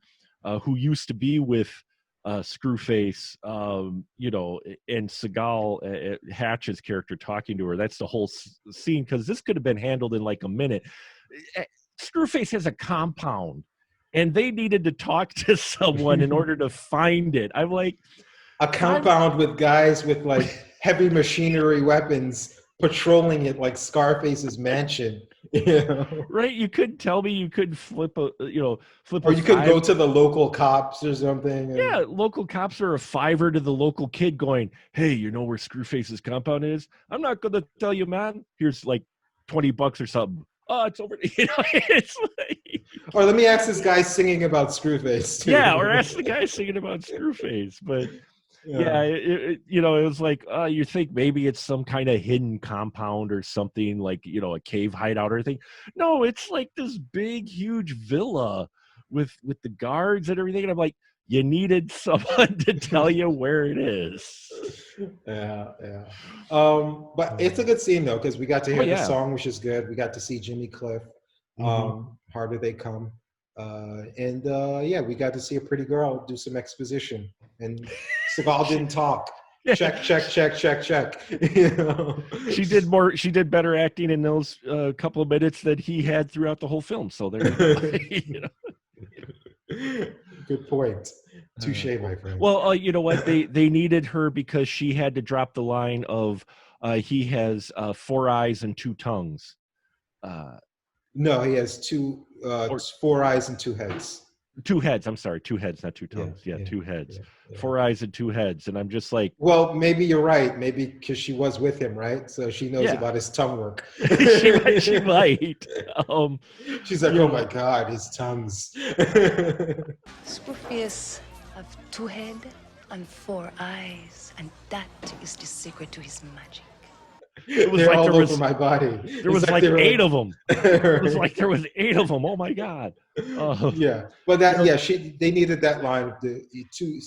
S2: who used to be with Screwface, and Seagal, Hatch's character talking to her. That's the whole scene, because this could have been handled in like a minute. Screwface has a compound, and they needed to talk to someone in order to find it. I'm like,
S3: a compound with guys with like heavy machinery weapons patrolling it like Scarface's mansion.
S2: Right? You couldn't tell me you couldn't flip
S3: or you could go to the local cops or something.
S2: Yeah, local cops are a $5 to the local kid going, "Hey, you know where Screwface's compound is? I'm not going to tell you, man. Here's like $20 or something. Oh, it's over." It's like,
S3: or let me ask this guy singing about Screwface. Too.
S2: Yeah, or ask the guy singing about Screwface. But it was like, you think maybe it's some kind of hidden compound or something, like, a cave hideout or anything. No, it's like this big, huge villa with the guards and everything. And I'm like, you needed someone to tell you where it is.
S3: Yeah. But it's a good scene though, because we got to hear the song, which is good. We got to see Jimmy Cliff, Harder They Come. We got to see a pretty girl do some exposition, and Seagal didn't talk. Check.
S2: She did better acting in those couple of minutes that he had throughout the whole film. So there you go.
S3: Good point. Touche, my friend.
S2: Well, you know what? They needed her because she had to drop the line of he has 4 eyes and 2 tongues.
S3: No, he has 4 eyes and 2 heads.
S2: 2 heads. I'm sorry, 2 heads, not 2 tongues. Yeah, 2 heads. Yeah. 4 eyes and 2 heads. And I'm just like,
S3: well, maybe you're right. Maybe because she was with him, right? So she knows about his tongue work.
S2: she might.
S3: She's like, oh my God, his tongues.
S10: Screwface have 2 heads and 4 eyes, and that is the secret to his magic.
S2: It was
S3: They're
S2: like
S3: all
S2: there was
S3: over my body.
S2: There was like 8 of them. It was like there was 8 of them. Oh my God.
S3: Yeah, but they needed that line. The 2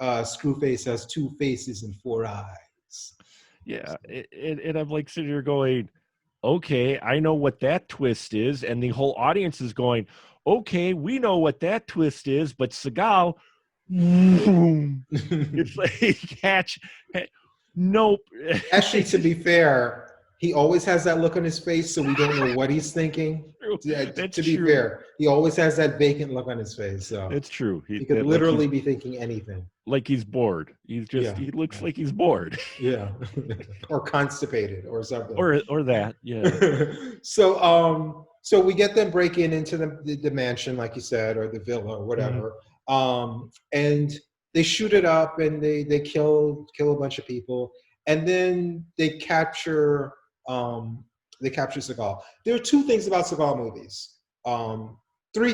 S3: Screwface has 2 faces and 4 eyes.
S2: Yeah, and I'm like sitting here going, okay, I know what that twist is, and the whole audience is going, okay, we know what that twist is, but Seagal, it's like Hatch. Nope.
S3: Actually, to be fair, he always has that look on his face, so we don't know what he's thinking. To be fair, he always has that vacant look on his face. So
S2: it's true.
S3: He could literally be thinking anything.
S2: Like he's bored. He's just he looks like he's bored.
S3: Yeah. Or constipated or something.
S2: Or that. Yeah.
S3: So we get them breaking into the mansion, like you said, or the villa or whatever. And they shoot it up and they kill a bunch of people, and then they capture Seagal. There are 2 things about Seagal movies. 4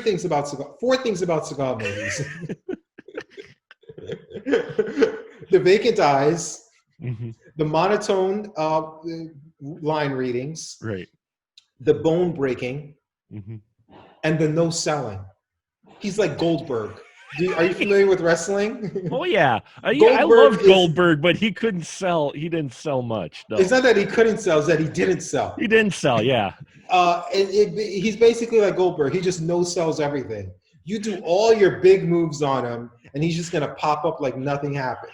S3: things about Seagal movies. The vacant eyes, the monotone line readings,
S2: right?
S3: The bone breaking, and the no selling. He's like Goldberg. Are you familiar with wrestling?
S2: Oh yeah, I love Goldberg, but he couldn't sell. He didn't sell much. No.
S3: It's not that he couldn't sell; it's that he didn't sell.
S2: He didn't sell. Yeah.
S3: He's basically like Goldberg. He just no sells everything. You do all your big moves on him, and he's just gonna pop up like nothing happened.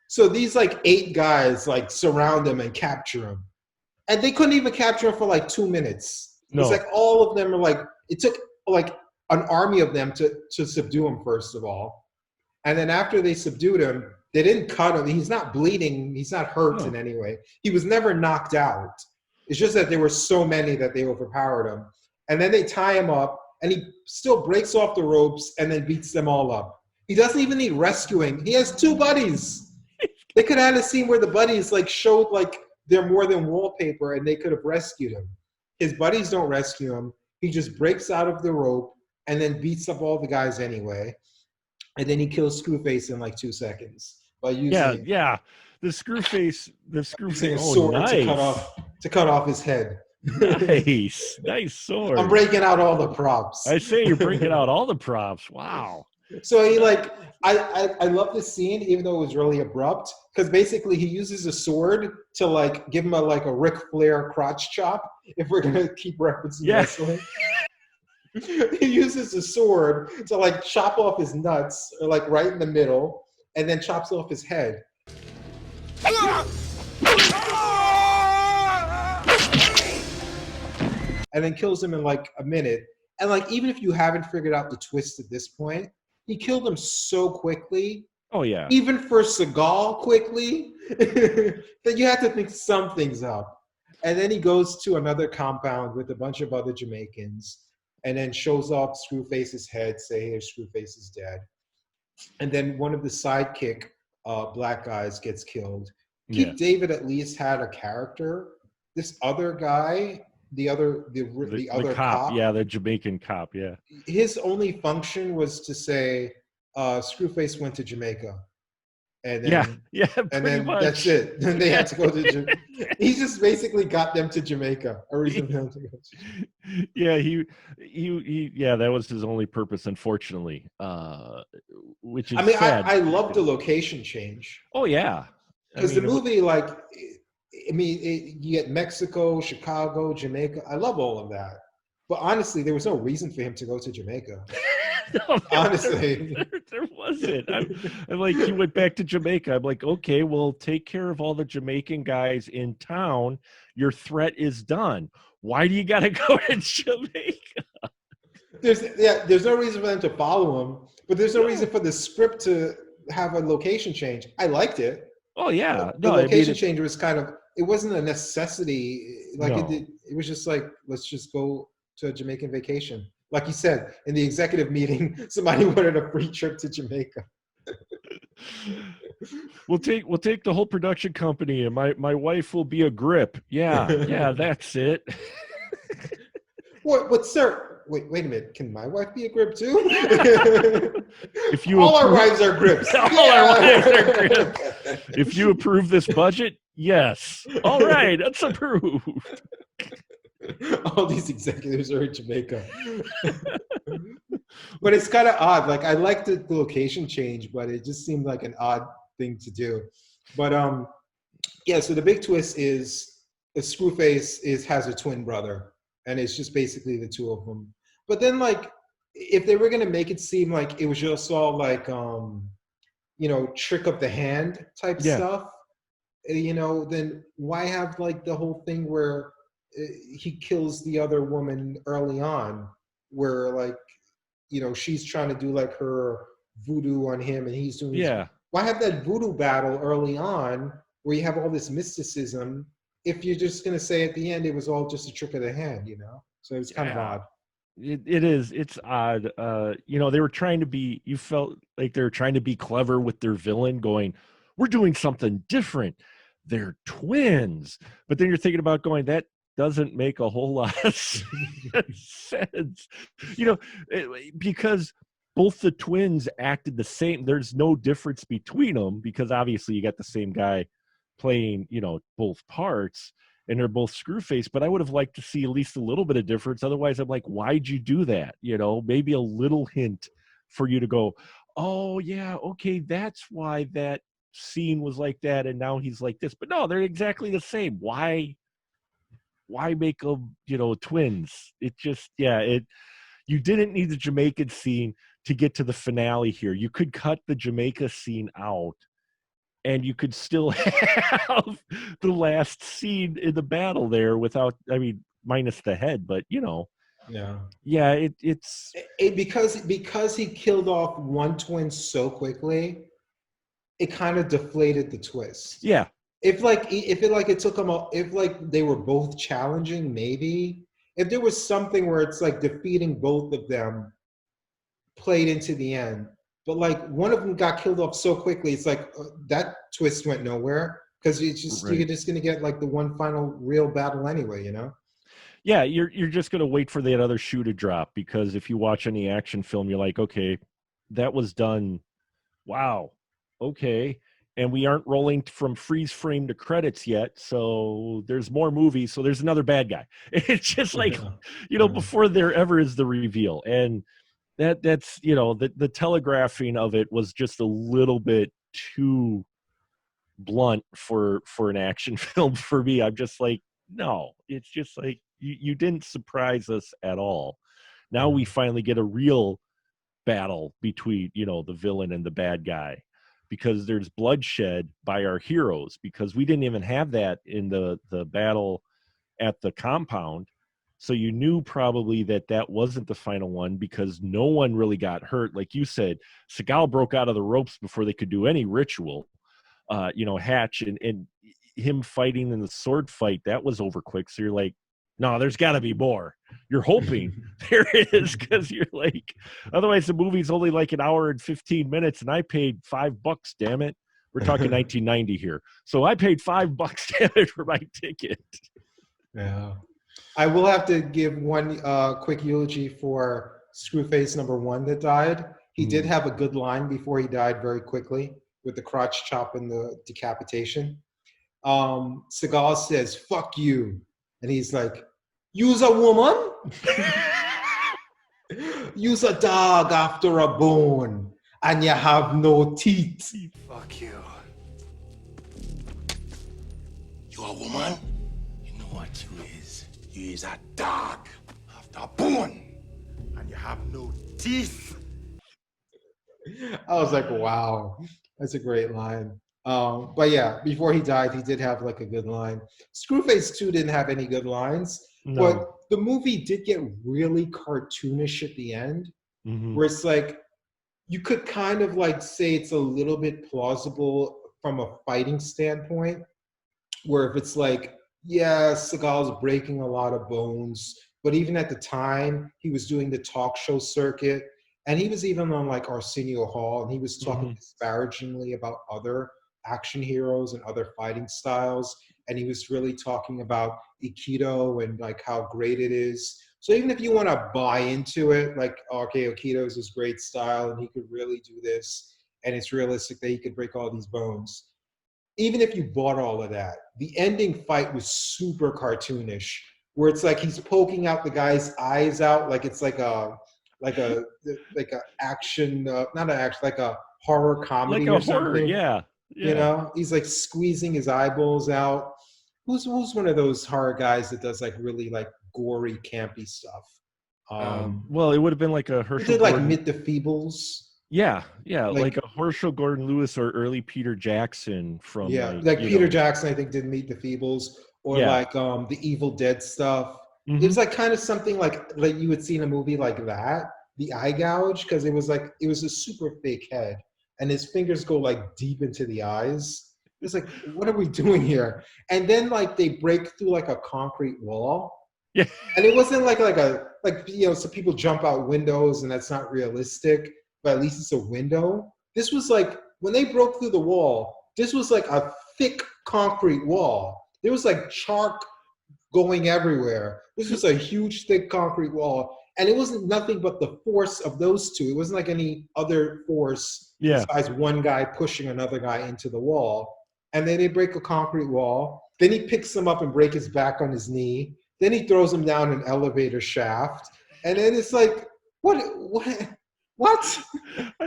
S3: So these like 8 guys like surround him and capture him, and they couldn't even capture him for like 2 minutes. No. It's like all of them are like. It took like an army of them to subdue him, first of all. And then after they subdued him, they didn't cut him. He's not bleeding. He's not hurt in any way. He was never knocked out. It's just that there were so many that they overpowered him. And then they tie him up, and he still breaks off the ropes and then beats them all up. He doesn't even need rescuing. He has 2 buddies. They could have had a scene where the buddies like showed like they're more than wallpaper, and they could have rescued him. His buddies don't rescue him. He just breaks out of the rope and then beats up all the guys anyway. And then he kills Screwface in like 2 seconds by using
S2: the Screwface
S3: a sword to cut off his head.
S2: Nice sword.
S3: I'm breaking out all the props.
S2: I say you're breaking out all the props. Wow.
S3: So he like I love this scene, even though it was really abrupt, because basically he uses a sword to like give him a Ric Flair crotch chop. If we're gonna keep referencing wrestling, he uses a sword to like chop off his nuts, or like right in the middle, and then chops off his head. And then kills him in like a minute. And like, even if you haven't figured out the twist at this point, he killed him so quickly.
S2: Oh yeah.
S3: Even for Seagal quickly, that you have to think something's up. And then he goes to another compound with a bunch of other Jamaicans, and then shows off Screwface's head, say, "Hey, Screwface is dead." And then one of the sidekick black guys gets killed. Keith David at least had a character. This other guy, the other cop,
S2: the Jamaican cop,
S3: his only function was to say, Screwface went to Jamaica. And then, and then
S2: much.
S3: That's it. Then they had to go to Jamaica. He just basically got them to Jamaica, a reason for them to go to.
S2: Yeah, he that was his only purpose, unfortunately. Which is sad.
S3: I love the location change.
S2: Oh yeah,
S3: because the movie, like, you get Mexico, Chicago, Jamaica. I love all of that. But honestly, there was no reason for him to go to Jamaica.
S2: No,
S3: honestly,
S2: there wasn't. I'm like, he went back to Jamaica. I'm like, okay, well, take care of all the Jamaican guys in town. Your threat is done. Why do you got to go to Jamaica?
S3: There's no reason for them to follow him, but there's no reason for the script to have a location change. I liked it.
S2: Oh yeah,
S3: the location change was kind of, it wasn't a necessity. Like it was just like, let's just go to a Jamaican vacation. Like you said, in the executive meeting, somebody wanted a free trip to Jamaica.
S2: We'll take the whole production company, and my wife will be a grip. Yeah, that's it.
S3: What, sir? Wait a minute. Can my wife be a grip too?
S2: If you
S3: all our wives are grips.
S2: All our wives are grips. If you approve this budget, yes. All right, that's approved.
S3: All these executives are in Jamaica. But it's kind of odd. Like, I like the location change, but it just seemed like an odd thing to do. But so the big twist is Screwface has a twin brother, and it's just basically the two of them. But then, like, if they were gonna make it seem like it was just all like trick of the hand type stuff, then why have like the whole thing where he kills the other woman early on, where like, she's trying to do like her voodoo on him, and he's doing why have that voodoo battle early on where you have all this mysticism if you're just going to say at the end it was all just a trick of the hand, so it's kind of odd.
S2: It is. It's odd. They were trying to be, you felt like they were trying to be clever with their villain, going, we're doing something different. They're twins. But then you're thinking about going, that doesn't make a whole lot of sense, because both the twins acted the same. There's no difference between them, because obviously you got the same guy playing, both parts, and they're both Screwface. But I would have liked to see at least a little bit of difference. Otherwise, I'm like, why'd you do that? Maybe a little hint for you to go, oh yeah, okay, that's why that scene was like that, and now he's like this. But no, they're exactly the same. Why make them, twins? It just, you didn't need the Jamaican scene to get to the finale here. You could cut the Jamaica scene out, and you could still have the last scene in the battle there without, minus the head, but it's
S3: because he killed off one twin so quickly, it kind of deflated the twist.
S2: Yeah.
S3: If they were both challenging, maybe. If there was something where it's like defeating both of them played into the end, but like one of them got killed off so quickly, it's like that twist went nowhere, because it's just you're just gonna get like the one final real battle anyway,
S2: Yeah, you're just gonna wait for that other shoe to drop, because if you watch any action film, you're like, okay, that was done. Wow, okay. And we aren't rolling from freeze frame to credits yet, so there's more movies, so there's another bad guy. It's just like, before there ever is the reveal. And that's the telegraphing of it was just a little bit too blunt for an action film for me. I'm just like, no, it's just like you didn't surprise us at all. Now we finally get a real battle between the villain and the bad guy, because there's bloodshed by our heroes, because we didn't even have that in the battle at the compound. So you knew probably that wasn't the final one, because no one really got hurt. Like you said, Seagal broke out of the ropes before they could do any ritual. Hatch and him fighting in the sword fight, that was over quick. So you're like, no, there's got to be more. You're hoping there is, because you're like, otherwise the movie's only like an hour and 15 minutes, and I paid $5. Damn it, we're talking 1990 here. So I paid $5, damn it, for my ticket.
S3: Yeah, I will have to give one quick eulogy for Screwface #1 that died. He did have a good line before he died, very quickly, with the crotch chop and the decapitation. Seagal says, "Fuck you," and he's like, "You's a woman? You's a dog after a bone, and you have no teeth."
S5: Fuck you.
S7: You a woman? You know what you is? You is a dog after bone, and you have no teeth.
S3: I was like, wow, that's a great line. But yeah, before he died, he did have like a good line. Screwface 2 didn't have any good lines, but the movie did get really cartoonish at the end, where it's like, you could kind of like say it's a little bit plausible from a fighting standpoint, where if it's like, yeah, Seagal's breaking a lot of bones, but even at the time, he was doing the talk show circuit, and he was even on like Arsenio Hall, and he was talking disparagingly about other action heroes and other fighting styles, and he was really talking about Aikido and like how great it is. So even if you want to buy into it, like, okay, Aikido is this great style, and he could really do this, and it's realistic that he could break all these bones. Even if you bought all of that, the ending fight was super cartoonish, where it's like he's poking out the guy's eyes out, like it's like a action, not an action, like a horror comedy,
S2: like a
S3: or something.
S2: horror, yeah.
S3: You know, he's like squeezing his eyeballs out. Who's one of those horror guys that does like really like gory, campy stuff?
S2: Well, it would have been like a Herschel.
S3: He did like Meet the Feebles.
S2: Yeah, like a Herschel Gordon Lewis or early Peter Jackson from
S3: like Peter Jackson, I think, did Meet the Feebles, or like the Evil Dead stuff. It was like kind of something like you would see in a movie like that, the eye gouge, because it was a super fake head, and his fingers go like deep into the eyes. It's like, what are we doing here? And then like they break through like a concrete wall.
S2: Yeah.
S3: And it wasn't like so people jump out windows, and that's not realistic, but at least it's a window. This was like, when they broke through the wall, this was like a thick concrete wall. There was like chalk going everywhere. This was a huge, thick concrete wall. And it wasn't nothing but the force of those two. It wasn't like any other force besides one guy pushing another guy into the wall. And then they break a concrete wall. Then he picks him up and breaks his back on his knee. Then he throws him down an elevator shaft. And then it's like, what?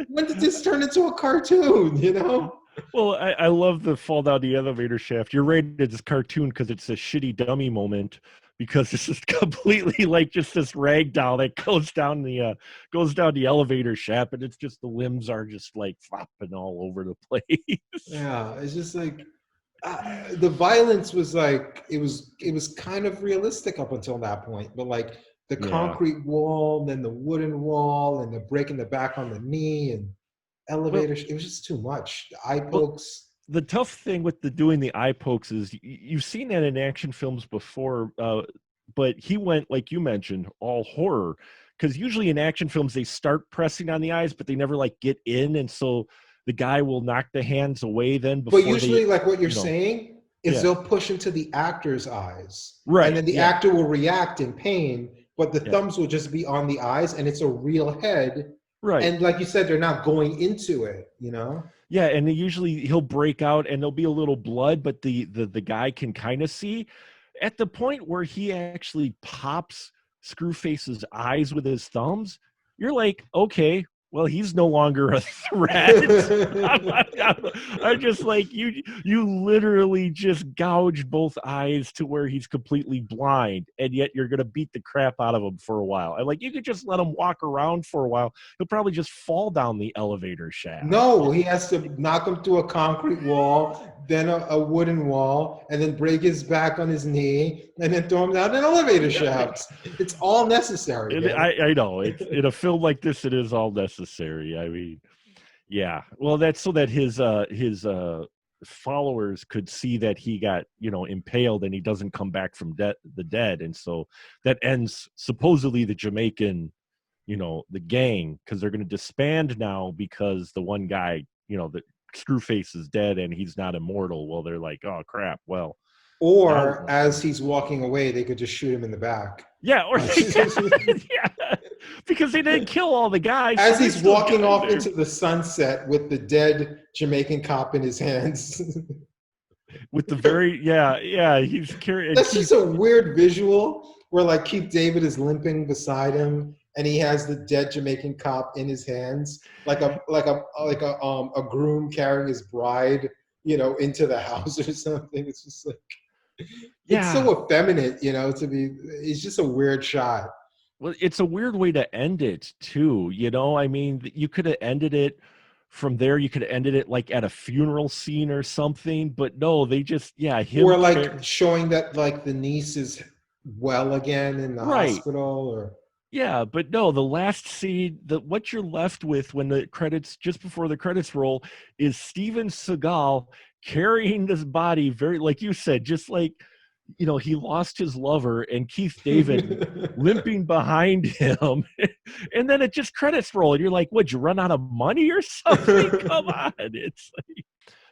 S3: When did this turn into a cartoon, you know?
S2: Well, I love the fall down the elevator shaft. You're rated as cartoon because it's a shitty dummy moment, because this is completely like just this rag doll that goes down the elevator shaft, and it's just the limbs are just like flopping all over the place.
S3: Yeah, it's just like the violence was like, it was kind of realistic up until that point, but like the concrete wall, then the wooden wall, and the breaking the back on the knee, and elevators, it was just too much. The eye pokes.
S2: The tough thing with doing the eye pokes is you've seen that in action films before, but he went, like you mentioned, all horror, because usually in action films they start pressing on the eyes, but they never like get in, and so the guy will knock the hands away then. Before
S3: But usually, like what you're saying is they'll push into the actor's eyes,
S2: right?
S3: And then the actor will react in pain, but the thumbs will just be on the eyes, and it's a real head.
S2: Right.
S3: And like you said, they're not going into it, you know?
S2: Yeah, and usually he'll break out and there'll be a little blood, but the guy can kind of see. At the point where he actually pops Screwface's eyes with his thumbs, you're like, okay, well, he's no longer a threat. I'm just like, you literally just gouged both eyes to where he's completely blind, and yet you're going to beat the crap out of him for a while. I'm like, you could just let him walk around for a while. He'll probably just fall down the elevator shaft.
S3: No, he has to knock him through a concrete wall, then a wooden wall, and then break his back on his knee, and then throw him down an elevator shaft. It's all necessary.
S2: I know. In a film like this, it is all necessary. I mean, yeah. Well, that's so that his followers could see that he got, impaled and he doesn't come back from the dead. And so that ends supposedly the Jamaican, the gang, because they're going to disband now because the one guy, the Screwface is dead and he's not immortal. Well, they're like, oh crap. Well,
S3: or as he's walking away, they could just shoot him in the back.
S2: Yeah, or yeah, because they didn't kill all the guys.
S3: As he's walking off into the sunset with the dead Jamaican cop in his hands.
S2: With the he's carrying.
S3: That's just a weird visual where like Keith David is limping beside him, and he has the dead Jamaican cop in his hands, like a groom carrying his bride, into the house or something. It's just like, it's so effeminate, it's just a weird shot.
S2: Well, it's a weird way to end it too. I mean, you could have ended it from there. You could have ended it like at a funeral scene or something, but no, they just, him.
S3: Or like showing that like the niece is well again in the hospital or.
S2: Yeah, but no, the last scene, what you're left with when the credits, just before the credits roll, is Steven Seagal carrying this body very, like you said, just like, he lost his lover and Keith David limping behind him. And then it just credits roll and you're like, would you run out of money or something? Come on. It's like,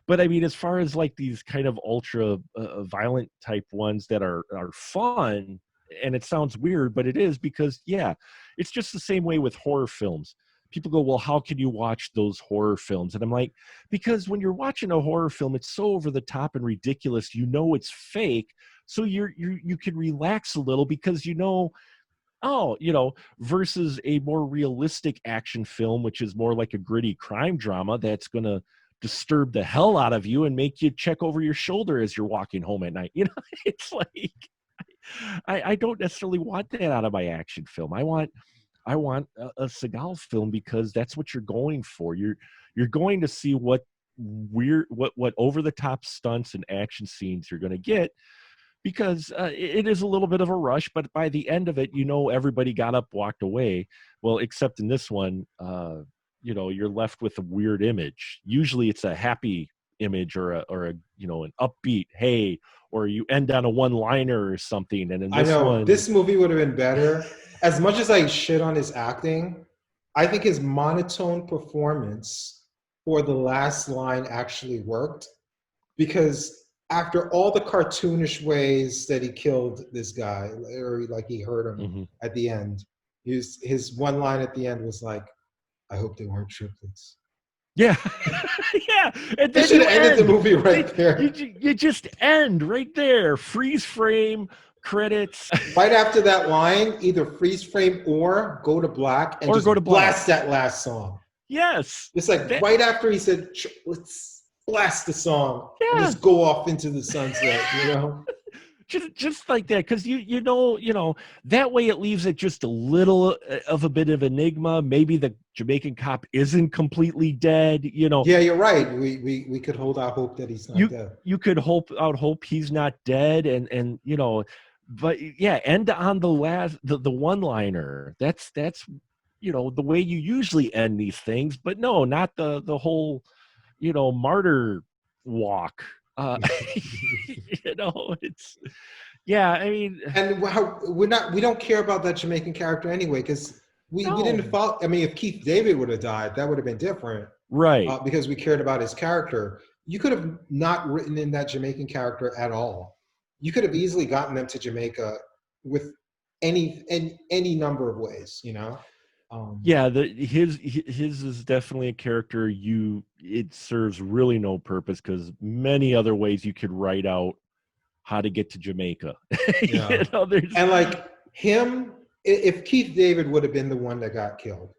S2: but I mean, as far as like these kind of ultra violent type ones that are fun, and it sounds weird, but it is because, it's just the same way with horror films. People go, well, how can you watch those horror films? And I'm like, because when you're watching a horror film, it's so over the top and ridiculous. It's fake. So you can relax a little because versus a more realistic action film, which is more like a gritty crime drama that's going to disturb the hell out of you and make you check over your shoulder as you're walking home at night. It's like, I don't necessarily want that out of my action film. I want a Seagal film because that's what you're going for. You're going to see what over the top stunts and action scenes you're going to get, because it is a little bit of a rush, but by the end of it, everybody got up, walked away. Well, except in this one, you're left with a weird image. Usually it's a happy image or an upbeat, hey, or you end on a one-liner or something. And in this one,
S3: this movie would have been better. As much as I shit on his acting, I think his monotone performance for the last line actually worked, because after all the cartoonish ways that he killed this guy, or like he hurt him at the end, his one line at the end was like, I hope they weren't triplets.
S2: Yeah. Yeah. And
S3: they should have ended the movie right there.
S2: You just end right there. Freeze frame, credits.
S3: Right after that line, either freeze frame or go to black and just blast that last song.
S2: Yes.
S3: It's like right after he said, let's blast the song. Yeah. And just go off into the sunset,
S2: Just like that, because that way it leaves it just a little of a bit of enigma. Maybe the Jamaican cop isn't completely dead.
S3: Yeah, you're right. We could hold out hope that he's not dead.
S2: You could hope he's not dead, and but yeah, end on the last the one-liner. That's the way you usually end these things, but no, not the whole martyr walk. It's I mean,
S3: and we don't care about that Jamaican character anyway, because we didn't follow. I mean, if Keith David would have died, that would have been different,
S2: right?
S3: Because we cared about his character. You could have not written in that Jamaican character at all. You could have easily gotten them to Jamaica with any number of ways,
S2: his is definitely a character it serves really no purpose, because many other ways you could write out how to get to Jamaica.
S3: And like him, if Keith David would have been the one that got killed,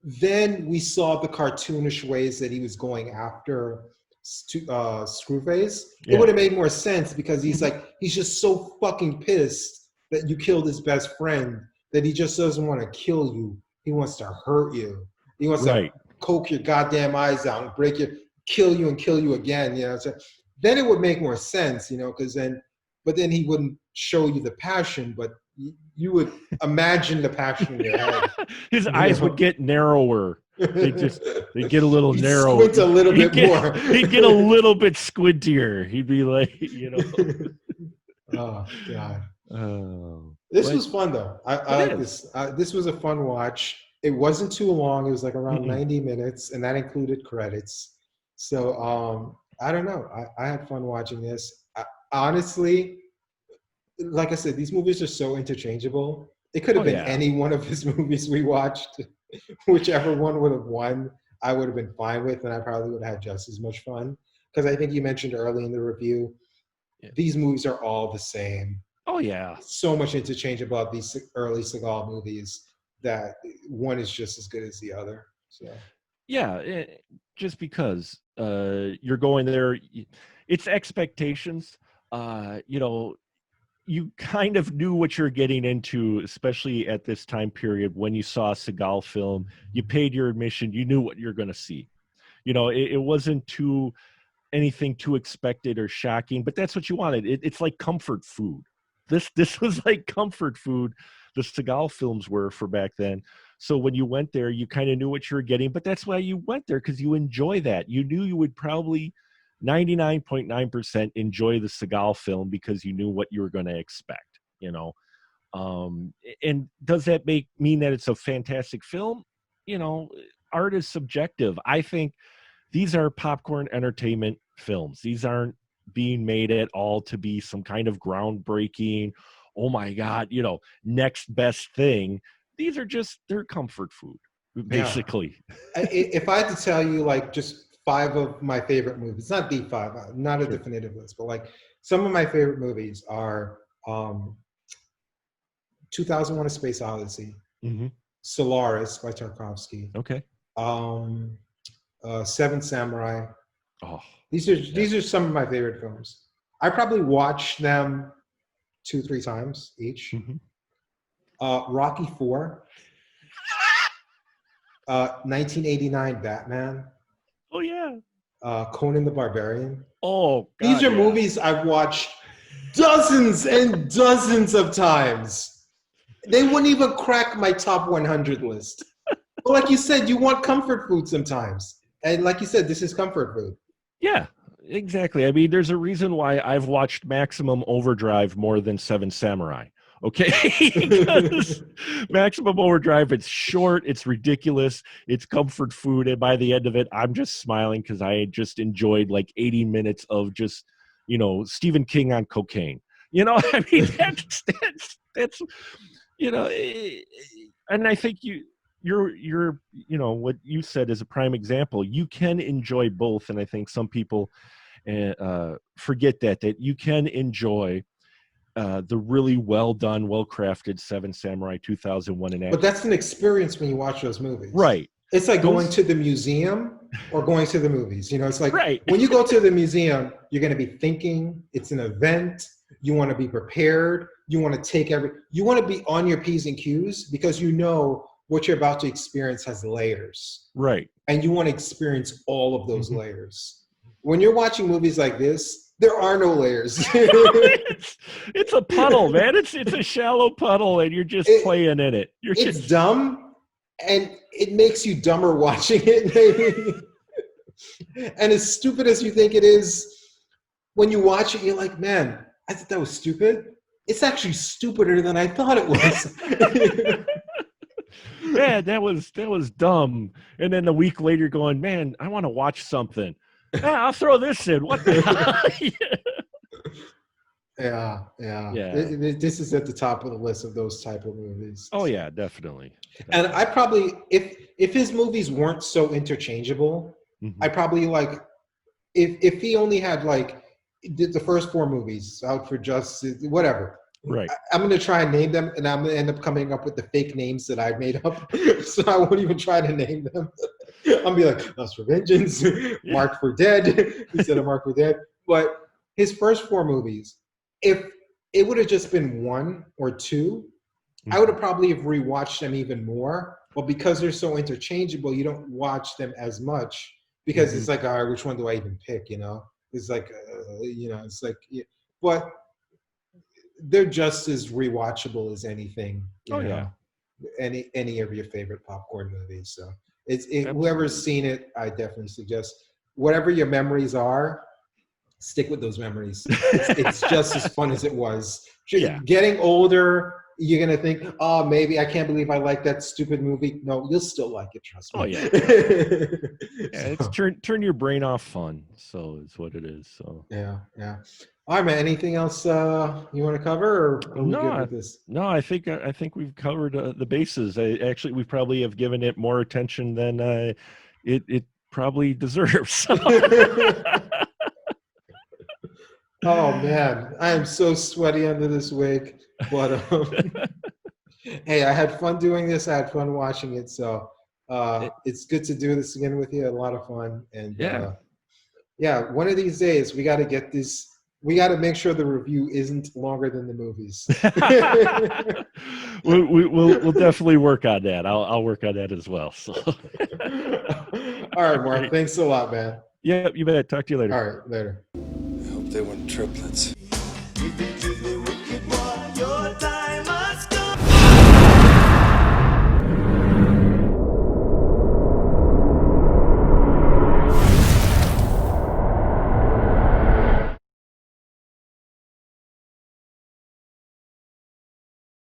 S3: then we saw the cartoonish ways that he was going after Screwface.
S2: Yeah.
S3: It would have made more sense because he's just so fucking pissed that you killed his best friend that he just doesn't want to kill you. He wants to hurt you. He wants to coke your goddamn eyes out and kill you and kill you again. You know, so then it would make more sense, you know, but then he wouldn't show you the passion, but you would imagine the passion in your head.
S2: His eyes would get narrower. They get a little narrower.
S3: Squint a little bit more.
S2: He'd get a little bit squintier. He'd be like, you know.
S3: Oh God.
S2: Oh.
S3: This was fun though. I like this. This was a fun watch. It wasn't too long. It was like around 90 minutes, and that included credits. So I don't know. I had fun watching this. Honestly, like I said, these movies are so interchangeable. It could have been any one of his movies we watched. Whichever one would have won, I would have been fine with, and I probably would have had just as much fun. Because I think you mentioned early in the review, these movies are all the same.
S2: Oh yeah,
S3: so much interchangeable about these early Seagal movies that one is just as good as the other. So
S2: yeah, just because you're going there, it's expectations. You know, you kind of knew what you're getting into, especially at this time period when you saw a Seagal film. You paid your admission, you knew what you're going to see. You know, it wasn't anything too expected or shocking, but that's what you wanted. It's like comfort food. This was like comfort food. The Seagal films were for back then. So when you went there, you kind of knew what you were getting, but that's why you went there, because you enjoy that. You knew you would probably 99.9% enjoy the Seagal film because you knew what you were going to expect, you know. And does that mean that it's a fantastic film? You know, art is subjective. I think these are popcorn entertainment films. These aren't being made at all to be some kind of groundbreaking, oh my God, you know, next best thing. These are just, they're comfort food, basically.
S3: Yeah. If I had to tell you, like, just 5 of my favorite movies, not the 5, not a definitive list, but like some of my favorite movies are 2001: A Space Odyssey, Solaris by Tarkovsky, Seven Samurai.
S2: Oh,
S3: these are some of my favorite films. I probably watched them 2-3 times each. Rocky IV, 1989 Batman.
S2: Oh yeah.
S3: Conan the Barbarian.
S2: Oh, God,
S3: these are movies I've watched dozens and dozens of times. They wouldn't even crack my top 100 list. But like you said, you want comfort food sometimes. And like you said, this is comfort food.
S2: Yeah, exactly. I mean, there's a reason why I've watched Maximum Overdrive more than Seven Samurai. Okay, because Maximum Overdrive, it's short, it's ridiculous, it's comfort food, and by the end of it, I'm just smiling because I just enjoyed like 80 minutes of just, you know, Stephen King on cocaine. You know, I mean, that's you know, and I think you're you know, what you said is a prime example. You can enjoy both, and I think some people forget that you can enjoy the really well done, well crafted Seven Samurai 2001 in action.
S3: But that's an experience when you watch those movies,
S2: right?
S3: It's like going to the museum or going to the movies. You know, it's like
S2: right.
S3: When you go to the museum, you're going to be thinking. It's an event. You want to be prepared. You want to you want to be on your P's and Q's because you know what you're about to experience has layers.
S2: Right.
S3: And you want to experience all of those layers. When you're watching movies like this, there are no layers.
S2: it's a puddle, man. It's a shallow puddle, and you're just playing in it.
S3: It's dumb, and it makes you dumber watching it, maybe. And as stupid as you think it is, when you watch it, you're like, man, I thought that was stupid. It's actually stupider than I thought it was.
S2: Man, that was dumb. And then a week later, you're going, man, I want to watch something. I'll throw this in. What the hell?
S3: Yeah. This is at the top of the list of those type of movies.
S2: Oh yeah, definitely.
S3: And I probably, if his movies weren't so interchangeable, I probably like, if he only had like the first 4 movies, Out for Justice, whatever,
S2: Right.
S3: I'm going to try and name them, and I'm going to end up coming up with the fake names that I've made up. So I won't even try to name them. I'll be like, Lust for Vengeance, Mark for Dead, instead of Mark for Dead. But his first 4 movies, if it would have just been 1 or 2, I would have probably have rewatched them even more. But because they're so interchangeable, you don't watch them as much because it's like, all right, which one do I even pick? You know, it's like, it's like, but they're just as rewatchable as anything. You know, any of your favorite popcorn movies. So whoever's seen it, I definitely suggest whatever your memories are, stick with those memories. It's just as fun as it was. Getting older, you're gonna think, oh, maybe I can't believe I like that stupid movie. No, you'll still like it. Trust me.
S2: Oh yeah. It's turn your brain off fun. So it's what it is. So
S3: yeah. All right, man. Anything else you want to cover, or are we good with this?
S2: No, I think we've covered the bases. Actually, we probably have given it more attention than it probably deserves.
S3: Oh man, I am so sweaty under this wig. But hey, I had fun doing this. I had fun watching it. So it's good to do this again with you. A lot of fun. And one of these days we got to get this. We got to make sure the review isn't longer than the movies.
S2: We'll definitely work on that. I'll work on that as well. So.
S3: All right, Mark. Thanks a lot, man.
S2: Yeah, you bet. Talk to you later.
S3: All right, later.
S4: I hope they weren't triplets.